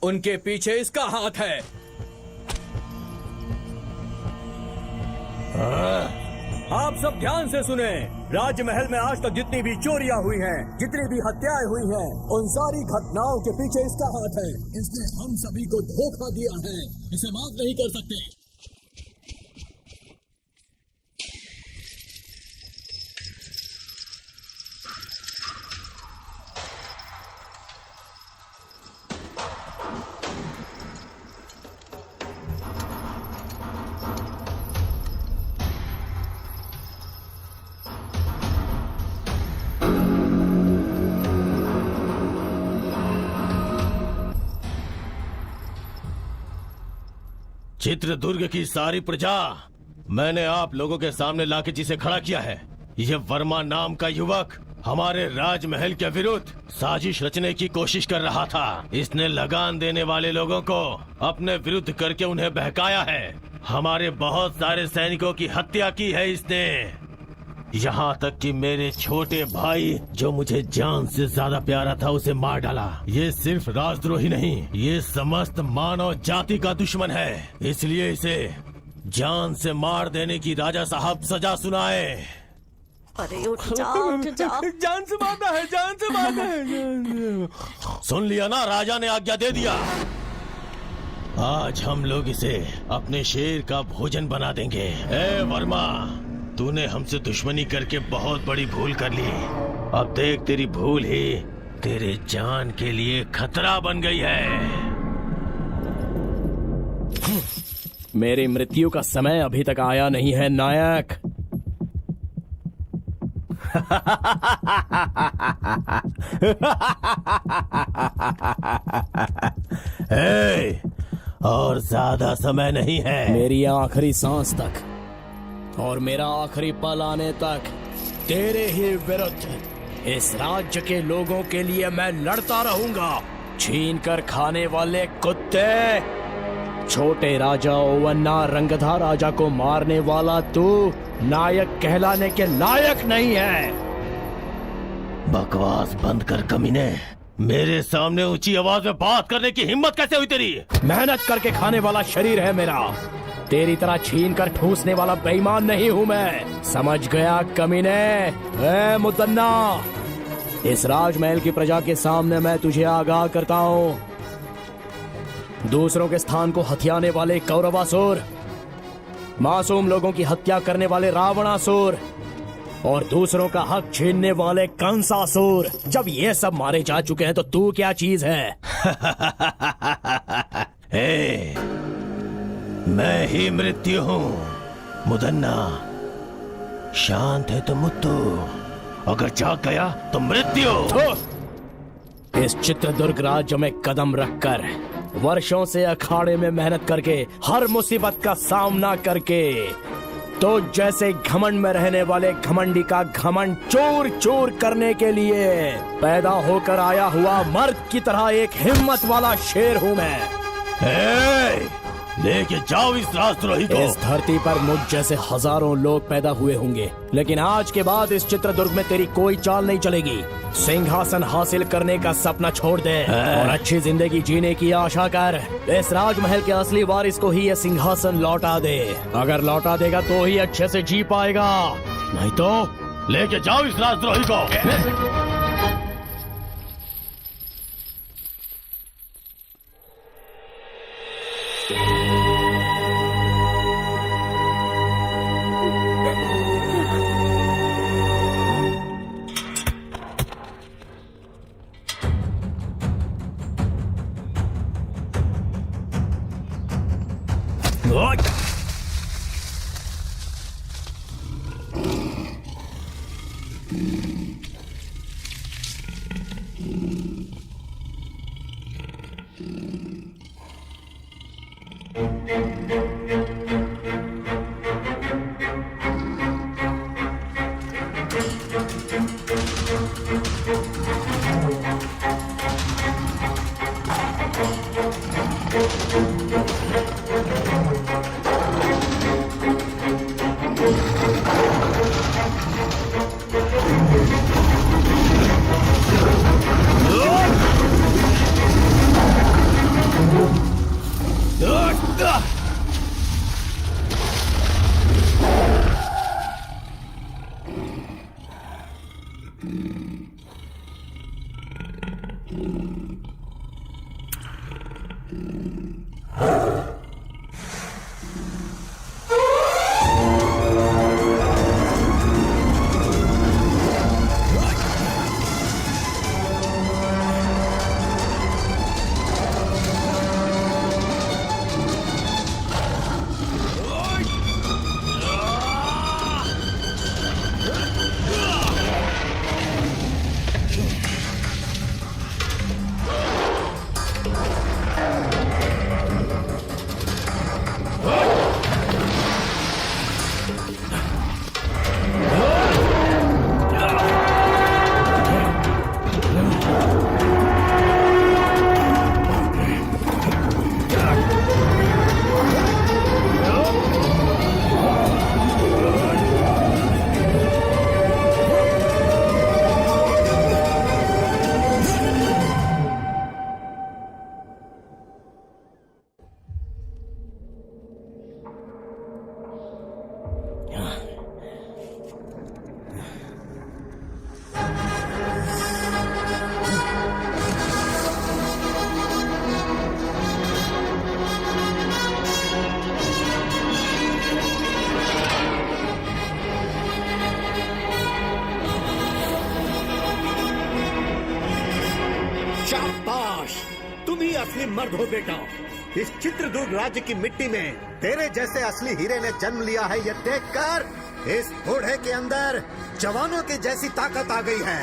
उनके पीछे इसका हाथ है। आप सब ध्यान से सुने, राजमहल में आज तक जितनी भी चोरियां हुई हैं, जितनी भी हत्याएं हुई हैं, उन सारी घटनाओं के पीछे इसका हाथ है। इसने हम सभी को धोखा दिया है, इसे माफ नहीं कर सकते। चित्रदुर्ग की सारी प्रजा मैंने आप लोगों के सामने लाके जिसे खड़ा किया है, ये वर्मा नाम का युवक हमारे राजमहल के विरुद्ध साजिश रचने की कोशिश कर रहा था। इसने लगान देने वाले लोगों को अपने विरुद्ध करके उन्हें बहकाया है। हमारे बहुत सारे सैनिकों की हत्या की है इसने, यहाँ तक कि मेरे छोटे भाई जो मुझे जान से ज्यादा प्यारा था उसे मार डाला। ये सिर्फ राजद्रोही नहीं, ये समस्त मानव जाति का दुश्मन है। इसलिए इसे जान से मार देने की राजा साहब सजा सुनाए। अरे उठ जाओ, उठ जाओ। जान से मारना है, जान से मारना है। सुन लिया ना, राजा ने आज्ञा दे दिया। आज हम लोग इसे अपने शेर का भोजन बना देंगे। ए वर्मा, तूने हमसे दुश्मनी करके बहुत बड़ी भूल कर ली। अब देख, तेरी भूल ही तेरे जान के लिए खतरा बन गई है। मेरी मृत्यु का समय अभी तक आया नहीं है नायक। और ज्यादा समय नहीं है। मेरी आखिरी सांस तक और मेरा आखिरी पल आने तक तेरे ही विरुद्ध इस राज्य के लोगों के लिए मैं लड़ता रहूंगा। छीन कर खाने वाले कुत्ते, छोटे राजा ओवन्ना रंगधा राजा को मारने वाला तू नायक कहलाने के लायक नहीं है। बकवास बंद कर कमीने। मेरे सामने ऊंची आवाज में बात करने की हिम्मत कैसे हुई तेरी? मेहनत करके खाने वाला शरीर है मेरा, तेरी तरह छीन कर ठूसने वाला बेईमान नहीं हूँ मैं। समझ गया कमीने? ए मुदन्ना, इस राजमहल की प्रजा के सामने मैं तुझे आगाह करता हूँ, दूसरों के स्थान को हथियाने वाले कौरवासुर, मासूम लोगों की हत्या करने वाले रावणासुर और दूसरों का हक छीनने वाले कंसासुर, जब ये सब मारे जा चुके हैं तो तू क्या चीज है? मैं ही मृत्यु हूँ मुदन्ना। शांत है तो मुत्तु, अगर जाग गया तो मृत्यु। इस चित्रदुर्ग राज्य में कदम रखकर, वर्षों से अखाड़े में मेहनत करके, हर मुसीबत का सामना करके, तो जैसे घमंड में रहने वाले घमंडी का घमंड चूर चूर करने के लिए पैदा होकर आया हुआ मर्द की तरह एक हिम्मत वाला शेर हूँ मैं। लेके जाओ इस राजद्रोही को। इस धरती पर मुझ जैसे हजारों लोग पैदा हुए होंगे, लेकिन आज के बाद इस चित्रदुर्ग में तेरी कोई चाल नहीं चलेगी। सिंहासन हासिल करने का सपना छोड़ दे और अच्छी जिंदगी जीने की आशा कर। इस राजमहल के असली वारिस को ही ये सिंहासन लौटा दे। अगर लौटा देगा तो ही अच्छे से जी पाएगा, नहीं तो लेके जाओ इस राजद्रोही को। शाबाश, तुम ही असली मर्द हो बेटा। इस चित्रदुर्ग राज्य की मिट्टी में तेरे जैसे असली हीरे ने जन्म लिया है, ये देखकर इस बूढ़े के अंदर जवानों की जैसी ताकत आ गई है।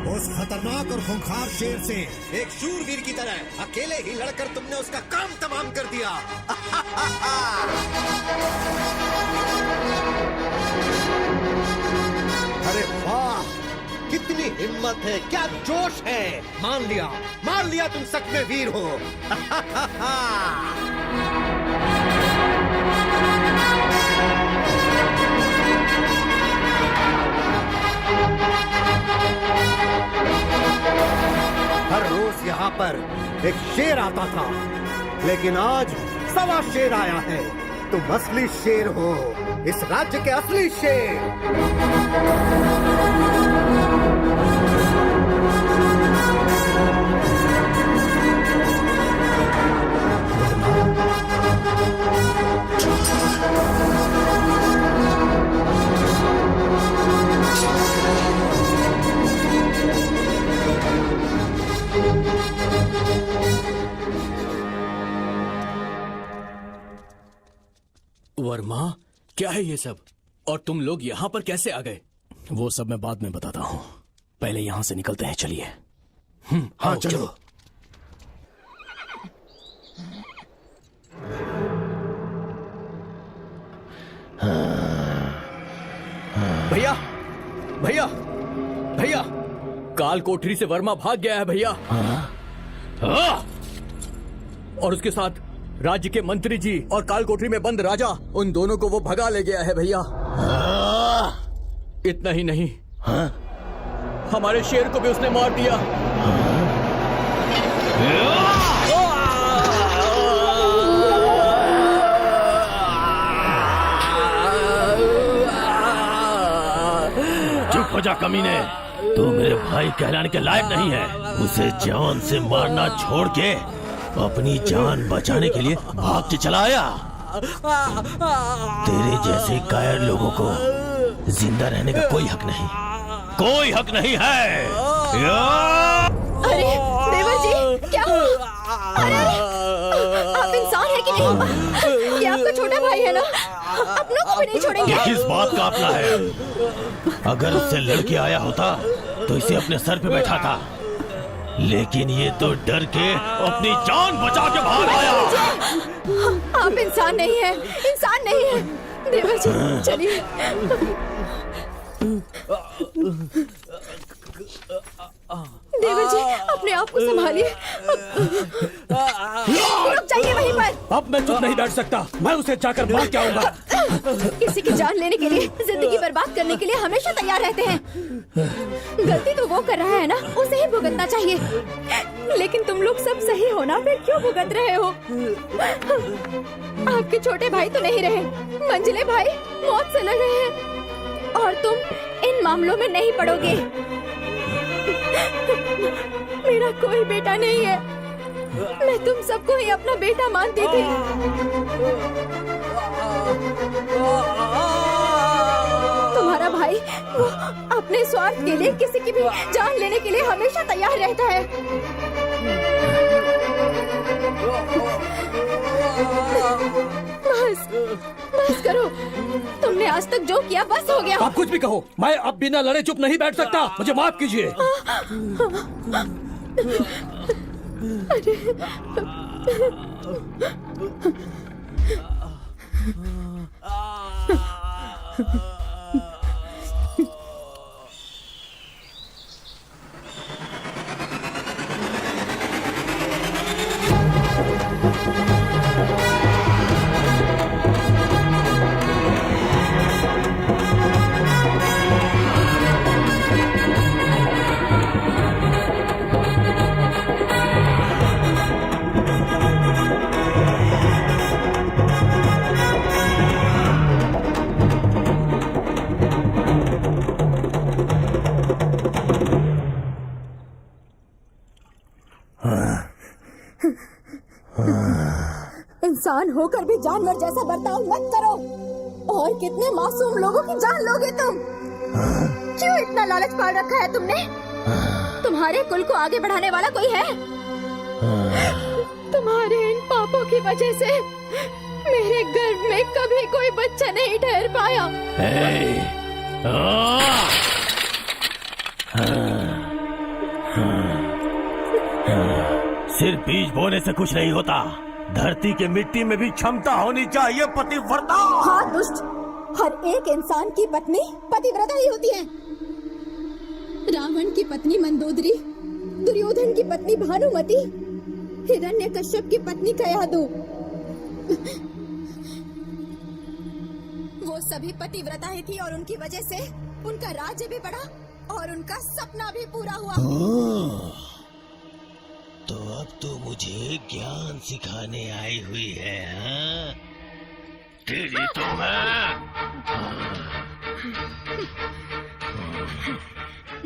उस खतरनाक और खूंखार शेर से एक शूरवीर की तरह अकेले ही लड़कर तुमने उसका काम तमाम कर दिया। अरे वाह, कितनी हिम्मत है, क्या जोश है। मान लिया तुम सच में वीर हो। हर रोज यहाँ पर एक शेर आता था, लेकिन आज सवा शेर आया है। तुम असली शेर हो, इस राज्य के असली शेर। वर्मा, क्या है ये सब? और तुम लोग यहाँ पर कैसे आ गए? वो सब मैं बाद में बताता हूँ, पहले यहाँ से निकलते हैं। चलिए। हाँ चलो। भैया, भैया, भैया, काल कोठरी से वर्मा भाग गया है भैया। और उसके साथ राज्य के मंत्री जी और काल कोठरी में बंद राजा, उन दोनों को वो भगा ले गया है भैया। इतना ही नहीं, हमारे शेर को भी उसने मार दिया। चुप हो जा कमीने, तू मेरे भाई कहलाने के लायक नहीं है। उसे जान से मारना छोड़ के अपनी जान बचाने के लिए भाग के चला आया। तेरे जैसे कायर लोगों को जिंदा रहने का कोई हक नहीं, कोई हक नहीं है। अरे देवर जी, क्या हुआ? अरे आप इंसान है कि नहीं? ये आपका छोटा भाई है ना, अपनों को भी नहीं छोड़ेंगे। ये किस बात का अपना है? अगर उससे लड़के आया होता तो इसे अपने सर पे बैठा था, लेकिन ये तो डर के अपनी जान बचा के बाहर आया। आप इंसान नहीं है, इंसान नहीं है। देवर जी चलिए। देवर जी अपने आप को संभालिए। रुक जाइए वहीं पर। अब मैं चुप नहीं बैठ सकता, मैं उसे जाकर मार के आऊंगा। किसी की जान लेने के लिए, जिंदगी बर्बाद करने के लिए हमेशा तैयार रहते हैं। गलती तो वो कर रहा है ना, उसे ही भुगतना चाहिए। लेकिन तुम लोग सब सही हो ना, फिर क्यों भुगत रहे हो? आपके छोटे भाई तो नहीं रहे, मंझले भाई मौत से लड़ रहे हैं, और तुम इन मामलों में नहीं पड़ोगे। मेरा कोई बेटा नहीं है, मैं तुम सबको ही अपना बेटा मानती थी। तुम्हारा भाई वो अपने स्वार्थ के लिए किसी की भी जान लेने के लिए हमेशा तैयार रहता है। बस करो, तुमने आज तक जो किया बस हो गया। आप कुछ भी कहो, मैं अब बिना लड़े चुप नहीं बैठ सकता। मुझे माफ कीजिए। इंसान होकर भी जानवर जैसा बर्ताव मत करो। और कितने मासूम लोगों की जान लोगे तुम? क्यों इतना लालच पाल रखा है तुमने? तुम्हारे कुल को आगे बढ़ाने वाला कोई है? तुम्हारे इन पापों की वजह से मेरे गर्भ में कभी कोई बच्चा नहीं ठहर पाया। सिर्फ बीज बोने से कुछ नहीं होता, धरती के मिट्टी में भी क्षमता होनी चाहिए पतिव्रता। हाँ दुष्ट, हर एक इंसान की पत्नी पतिव्रता ही होती है। रावण की पत्नी मंदोदरी, दुर्योधन की पत्नी भानुमति, हिरण्यकश्यप की पत्नी कयादु, वो सभी पतिव्रता ही थी और उनकी वजह से उनका राज्य भी बढ़ा और उनका सपना भी पूरा हुआ। तो अब तो मुझे ज्ञान सिखाने आई हुई है, हाँ? तेरी तो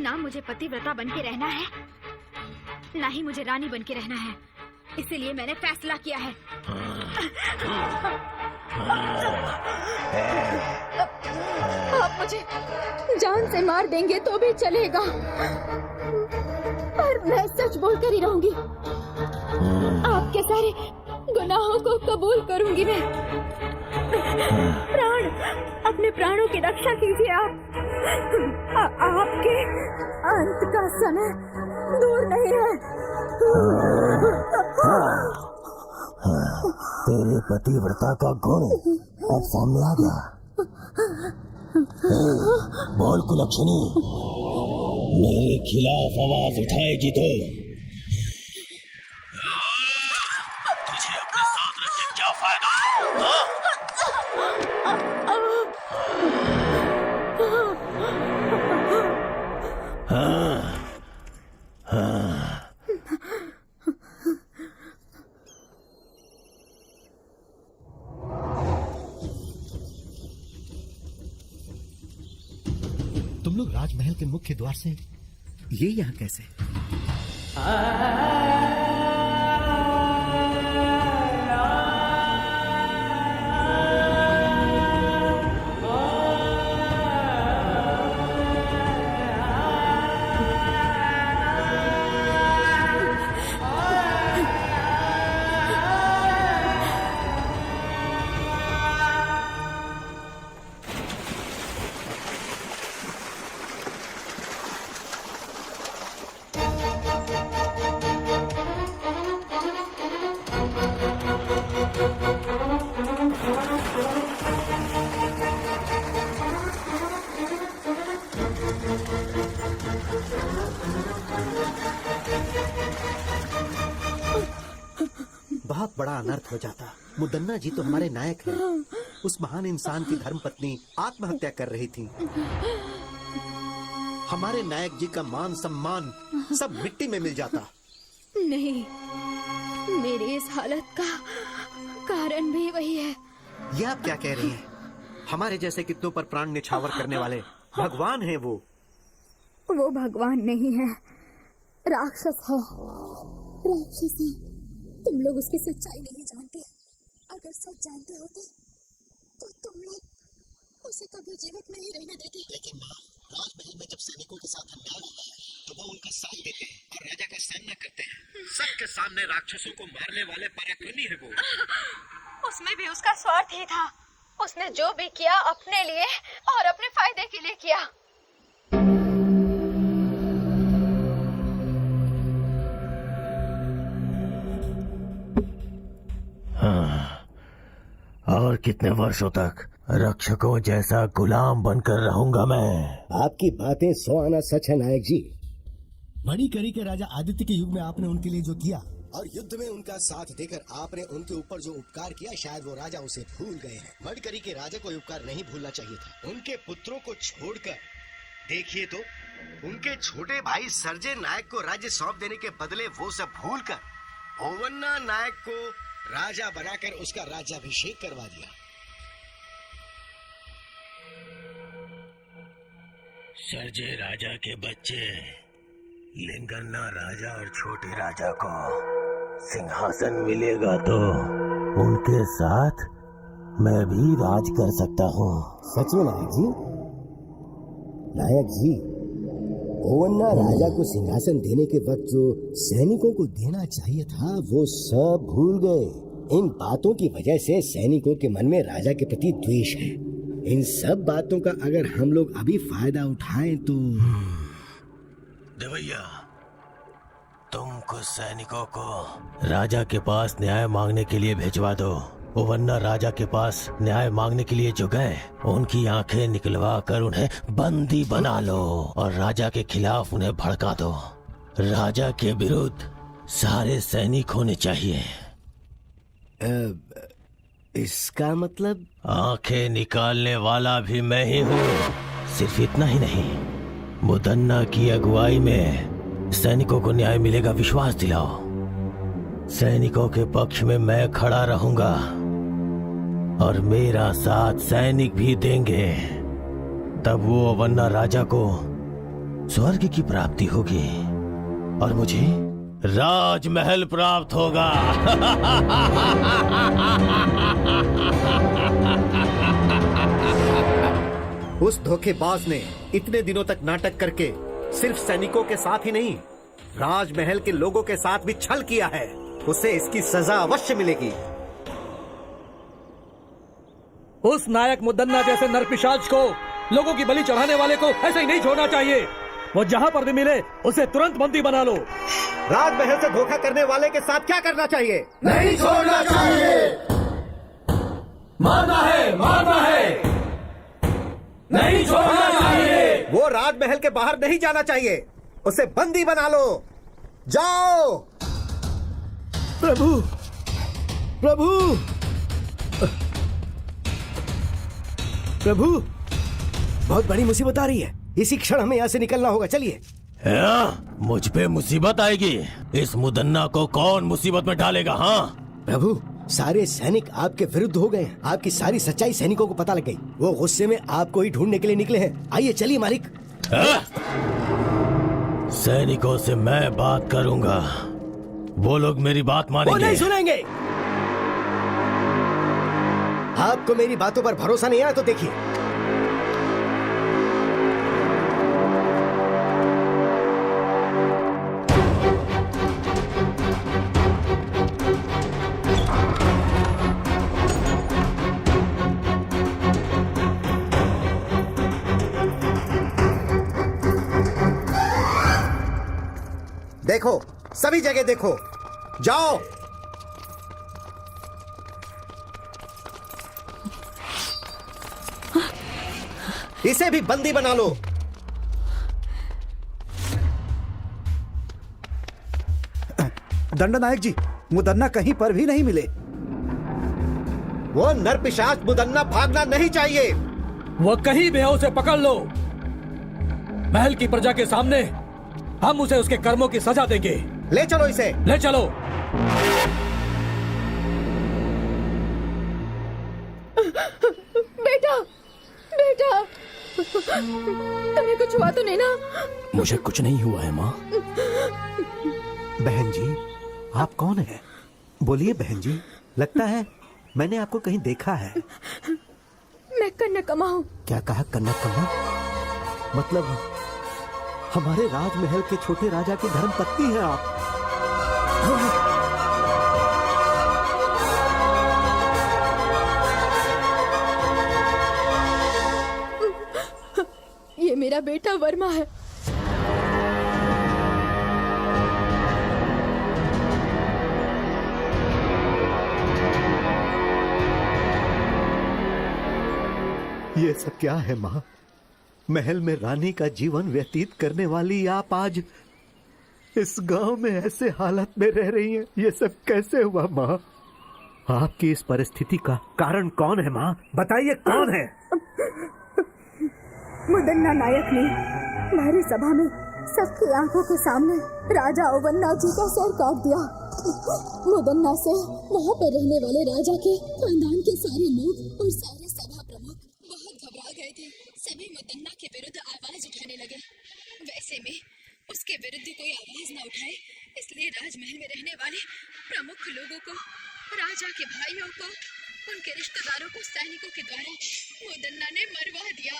ना मुझे पतिव्रता बन के रहना है, ना ही मुझे रानी बन के रहना है। इसीलिए मैंने फैसला किया है। आप मुझे जान से मार देंगे तो भी चलेगा, पर मैं सच बोलकर ही रहूंगी। आपके सारे गुनाहों को कबूल करूंगी मैं। प्राण, अपने प्राणों की रक्षा कीजिए आप। आपके अंत का समय दूर नहीं है। तेरे पतिव्रता का गुण अब सामने आ गया। बोल कुलक्षणी, मेरे खिलाफ आवाज उठाएगी तो तुझे अपने साथ रख के क्या फायदा? तुम लोग राजमहल के मुख्य द्वार से ये यहाँ कैसे? बहुत बड़ा अनर्थ हो जाता। मुदन्ना जी तो हमारे नायक हैं। उस महान इंसान की धर्मपत्नी आत्महत्या कर रही थी। हमारे नायक जी का मान सम्मान सब मिट्टी में मिल जाता। नहीं, मेरी इस हालत का कारण भी वही है। ये आप क्या कह रही हैं? हमारे जैसे कितनों पर प्राण निछावर करने वाले भगवान हैं वो। वो भगवान नहीं है, राक्षस है। राक्षस है। तुम लोग उसकी सच्चाई नहीं जानते। अगर सच जानते होते तो तुम लोग उसे कभी जीवित नहीं रहने देते। लेकिन माँ, राजमहल में जब सैनिकों के साथ अन्याय होता है तो वो उनका साथ देते हैं और राजा का सामना करते हैं। सबके सामने राक्षसों को मारने वाले पराक्रमी है वो। उसमें भी उसका स्वार्थ ही था। उसने जो भी किया अपने लिए और अपने फायदे के लिए किया। और कितने वर्षों तक रक्षकों जैसा गुलाम बनकर रहूंगा मैं? आपकी बातें 100 आना सच है नायक जी। मणिकरी के राजा आदित्य के युग में आपने उनके लिए जो किया और युद्ध में उनका साथ देकर आपने उनके ऊपर जो उपकार किया, शायद वो राजा उसे भूल गए हैं। मणिकरी के राजा को उपकार नहीं भूलना चाहिए था। उनके पुत्रों को छोड़कर देखिए तो उनके छोटे भाई सर्जे नायक को राज्य सौंप देने के बदले वो सब भूलकर ओवन्ना नायक को राजा बनाकर उसका राज्याभिषेक करवा दिया। सर्जे राजा के बच्चे लिंगन्ना राजा और छोटे राजा को सिंहासन मिलेगा तो उनके साथ मैं भी राज कर सकता हूँ। सच में नायक जी? नायक जी, ओवन्ना राजा को सिंहासन देने के वक्त जो सैनिकों को देना चाहिए था वो सब भूल गए। इन बातों की वजह से सैनिकों के मन में राजा के प्रति द्वेष है। इन सब बातों का अगर हम लोग अभी फायदा उठाएं तो देवैया, तुम कुछ सैनिकों को राजा के पास न्याय मांगने के लिए भिजवा दो। ओवन्ना राजा के पास न्याय मांगने के लिए जो गए उनकी आंखें निकलवा कर उन्हें बंदी बना लो और राजा के खिलाफ उन्हें भड़का दो। राजा के विरुद्ध सारे सैनिक होने चाहिए। इसका मतलब? आंखें निकालने वाला भी मैं ही हूँ। सिर्फ इतना ही नहीं, मुदन्ना की अगुवाई में सैनिकों को न्याय मिलेगा, विश्वास दिलाओ। सैनिकों के पक्ष में मैं खड़ा रहूंगा और मेरा साथ सैनिक भी देंगे। तब वो ओवन्ना राजा को स्वर्ग की प्राप्ति होगी और मुझे राजमहल प्राप्त होगा। उस धोखेबाज ने इतने दिनों तक नाटक करके सिर्फ सैनिकों के साथ ही नहीं, राजमहल के लोगों के साथ भी छल किया है। उसे इसकी सजा अवश्य मिलेगी। उस नायक मुदन्ना जैसे नरपिशाच को, लोगों की बलि चढ़ाने वाले को ऐसे ही नहीं छोड़ना चाहिए। वो जहाँ पर भी मिले उसे तुरंत बंदी बना लो। राजमहल से धोखा करने वाले के साथ क्या करना चाहिए? नहीं छोड़ना चाहिए। मारना है, मारना है, नहीं छोड़ना चाहिए। वो राजमहल के बाहर नहीं जाना चाहिए। उसे बंदी बना लो। जाओ। प्रभु, प्रभु, प्रभु, बहुत बड़ी मुसीबत आ रही है। इसी क्षण हमें यहाँ से निकलना होगा। चलिए। मुझ पे मुसीबत आएगी? इस मुदन्ना को कौन मुसीबत में डालेगा? हाँ प्रभु, सारे सैनिक आपके विरुद्ध हो गए। आपकी सारी सच्चाई सैनिकों को पता लग गई। वो गुस्से में आपको ही ढूंढने के लिए निकले हैं। आइए चलिए मालिक। सैनिकों से मैं बात करूंगा, वो लोग मेरी बात मानेंगे। वो नहीं सुनेंगे। आपको मेरी बातों पर भरोसा नहीं आया तो देखिए। देखो, सभी जगह देखो। जाओ। इसे भी बंदी बना लो। दंडनायक जी, मुदन्ना कहीं पर भी नहीं मिले। वो नरपिशाच मुदन्ना भागना नहीं चाहिए। वो कहीं भी हो उसे पकड़ लो। महल की प्रजा के सामने हम उसे उसके कर्मों की सजा देंगे। ले चलो इसे। ले चलो। बेटा, बेटा, तुम्हें कुछ हुआ तो नहीं ना? मुझे कुछ नहीं हुआ है माँ। बहन जी, आप कौन है? बोलिए बहन जी, लगता है मैंने आपको कहीं देखा है। मैं कन्याकमा हूँ। क्या कहा कन्याकमा? मतलब हमारे राजमहल के छोटे राजा की धर्मपत्नी हैं आप? ये मेरा बेटा वर्मा है। ये सब क्या है माँ? महल में रानी का जीवन व्यतीत करने वाली आप आज इस गांव में ऐसे हालत में रह रही हैं। ये सब कैसे हुआ माँ? आपकी इस परिस्थिति का कारण कौन है माँ? बताइए कौन है? मुदन्ना नायक ने हमारी सभा में सबकी आंखों के सामने राजा ओवन्ना जी का सर काट दिया। मुदन्ना से वहाँ पर रहने वाले राजा के खानदान के सारे लोग और सारे सभा प्रमुख बहुत घबरा गए थे। सभी मुदन्ना के विरुद्ध आवाज उठाने लगे। वैसे में उसके विरुद्ध कोई आवाज न उठाए, इसलिए राजमहल में रहने वाले प्रमुख लोगों को, राजा के भाइयों को, उनके रिश्तेदारों को सैनिकों के द्वारा मुदन्ना ने मरवा दिया।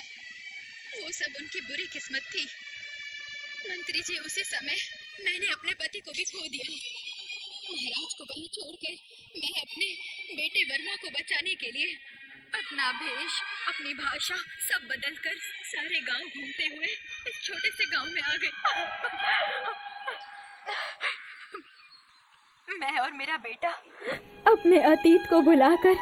वो सब उनकी बुरी किस्मत थी। मंत्री जी, उसी समय मैंने अपने पति को भी खो दिया। महाराज को वहीं छोड़कर मैं अपने बेटे वर्मा को बचाने के लिए अपना भेष, अपनी भाषा सब बदलकर सारे गांव घूमते हुए इस छोटे से गांव में आ गए। मैं और मेरा बेटा अपने अतीत को भुलाकर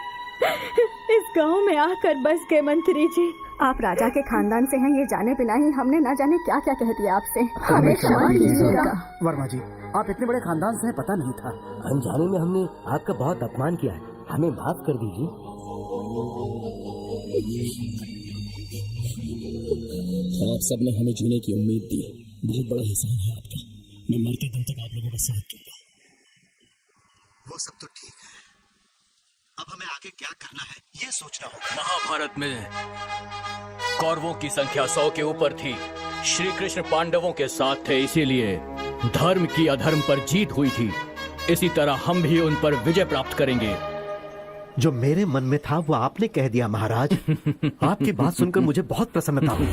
इस गांव में आकर बस गए। मंत्री जी, आप राजा के खानदान से हैं, ये जाने बिना ही हमने ना जाने क्या क्या कह दिया आपसे। हमें क्षमा कीजिएगा। वर्मा जी, आप इतने बड़े खानदान से हैं, पता नहीं था। अनजाने में हमने आपका बहुत अपमान किया है, हमें माफ कर दीजिए। आप सबने हमें जीने की उम्मीद दी, बहुत बड़ा एहसान है आपका। मैं मरते दम तक आप लोगों का साथ दूंगा। वो सब तो ठीक है, अब हमें आगे क्या करना है ये सोचना होगा। महाभारत में कौरवों की संख्या 100 के ऊपर थी। श्री कृष्ण पांडवों के साथ थे, इसीलिए धर्म की अधर्म पर जीत हुई थी। इसी तरह हम भी उन पर विजय प्राप्त करेंगे। जो मेरे मन में था वो आपने कह दिया महाराज। आपकी बात सुनकर मुझे बहुत प्रसन्नता हुई।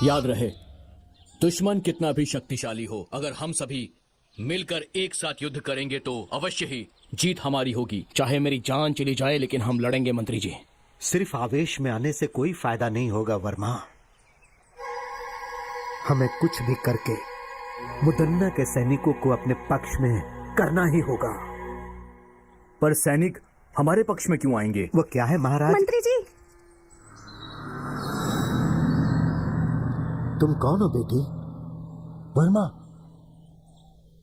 याद रहे, दुश्मन कितना भी शक्तिशाली हो, अगर हम सभी मिलकर एक साथ युद्ध करेंगे तो अवश्य ही जीत हमारी होगी। चाहे मेरी जान चली जाए, लेकिन हम लड़ेंगे मंत्री जी। सिर्फ आवेश में आने से कोई फायदा नहीं होगा वर्मा। हमें कुछ भी करके मुदन्ना के सैनिकों को अपने पक्ष में करना ही होगा। पर सैनिक हमारे पक्ष में क्यों आएंगे? वो क्या है महाराज? मंत्री जी, तुम कौन हो बेटी? वर्मा,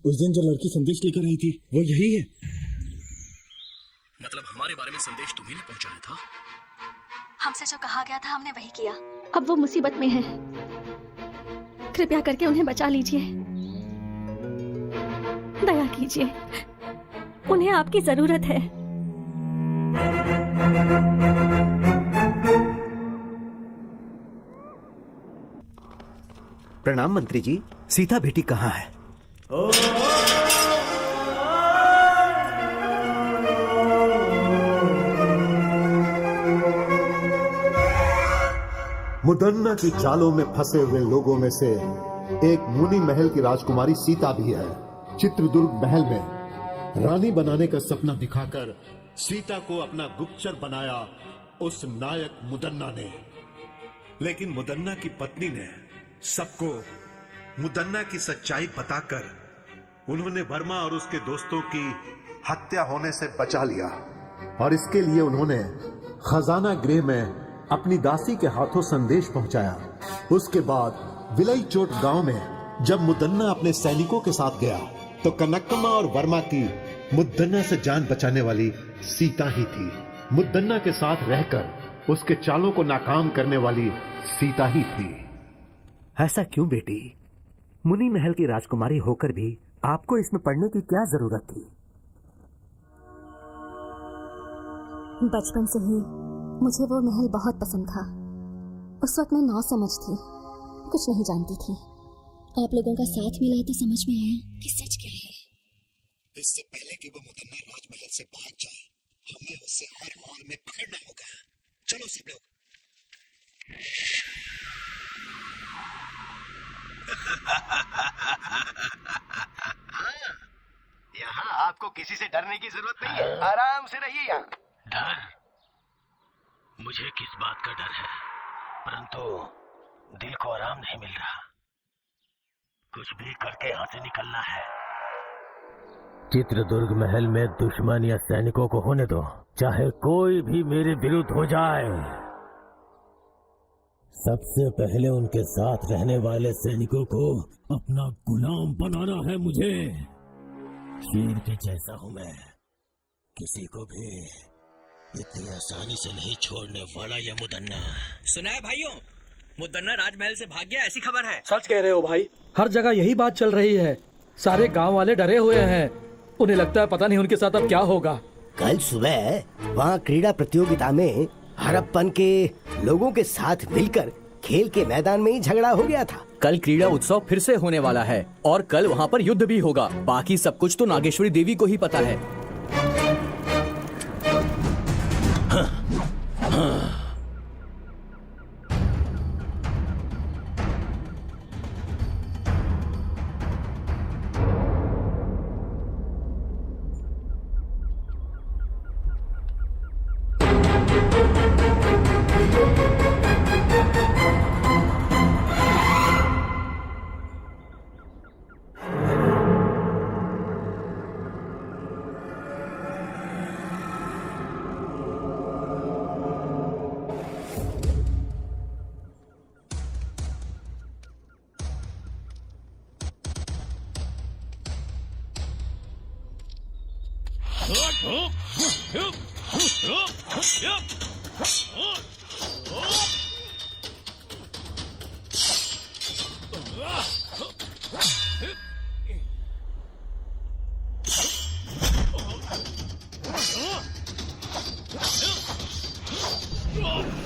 उस दिन जो लड़की संदेश लेकर आई थी वो यही है। मतलब हमारे बारे में संदेश तुम्हीं ने पहुंचाया था? हमसे जो कहा गया था हमने वही किया। अब वो मुसीबत में है, कृपया करके उन्हें बचा लीजिए। दया कीजिए, उन्हें आपकी जरूरत है। प्रणाम मंत्री जी, सीता बेटी कहाँ है? मुदन्ना की चालों में फंसे हुए लोगों में से एक मुनि महल की राजकुमारी सीता भी है। चित्रदुर्ग महल में रानी बनाने का सपना दिखाकर सीता को अपना गुप्तचर बनाया उस नायक मुदन्ना ने। लेकिन मुदन्ना की पत्नी ने सबको मुदन्ना की सच्चाई बताकर उन्होंने वर्मा और उसके दोस्तों की हत्या होने से बचा लिया। और इसके लिए उन्होंने खजाना गृह में अपनी दासी के हाथों संदेश पहुंचाया। उसके बाद विलईचोट गांव में जब मुदन्ना अपने सैनिकों के साथ गया तो कनकम्मा और वर्मा की मुदन्ना से जान बचाने वाली सीता ही थी। मुदन्ना के साथ रहकर उसके चालों को नाकाम करने वाली सीता ही थी। ऐसा क्यों बेटी? मुनि महल की राजकुमारी होकर भी आपको इसमें पढ़ने की क्या जरूरत थी? बचपन से ही मुझे वो महल बहुत पसंद था। उस वक्त मैं नासमझ थी, कुछ नहीं जानती थी। आप लोगों का साथ मिला तो समझ में आया कि सच क्या है। इससे पहले कि वो मुदन्ना राजमहल से भाग जाए, हमें उसे हर हाल में पकड़ना होगा। चलो सब लोग। यहाँ आपको किसी से डरने की जरूरत नहीं है, आराम से रहिए यहाँ। डर? मुझे किस बात का डर है, परंतु दिल को आराम नहीं मिल रहा। कुछ भी करके यहाँ से निकलना है। चित्रदुर्ग महल में दुश्मन या सैनिकों को होने दो, चाहे कोई भी मेरे विरुद्ध हो जाए। सबसे पहले उनके साथ रहने वाले सैनिकों को अपना गुलाम बनाना है मुझे। शेर के जैसा हूं मैं, किसी को भी इतनी आसानी से नहीं छोड़ने वाला ये मुदन्ना। सुना है भाइयों, मुदन्ना राजमहल से भाग गया, ऐसी खबर है। सच कह रहे हो भाई, हर जगह यही बात चल रही है। सारे गांव वाले डरे हुए हैं। उन्हें लगता है पता नहीं उनके साथ अब क्या होगा। कल सुबह वहाँ क्रीड़ा प्रतियोगिता में हड़प्पन के लोगों के साथ मिलकर खेल के मैदान में ही झगड़ा हो गया था। कल क्रीड़ा उत्सव फिर से होने वाला है और कल वहाँ पर युद्ध भी होगा। बाकी सब कुछ तो नागेश्वरी देवी को ही पता है। Oh!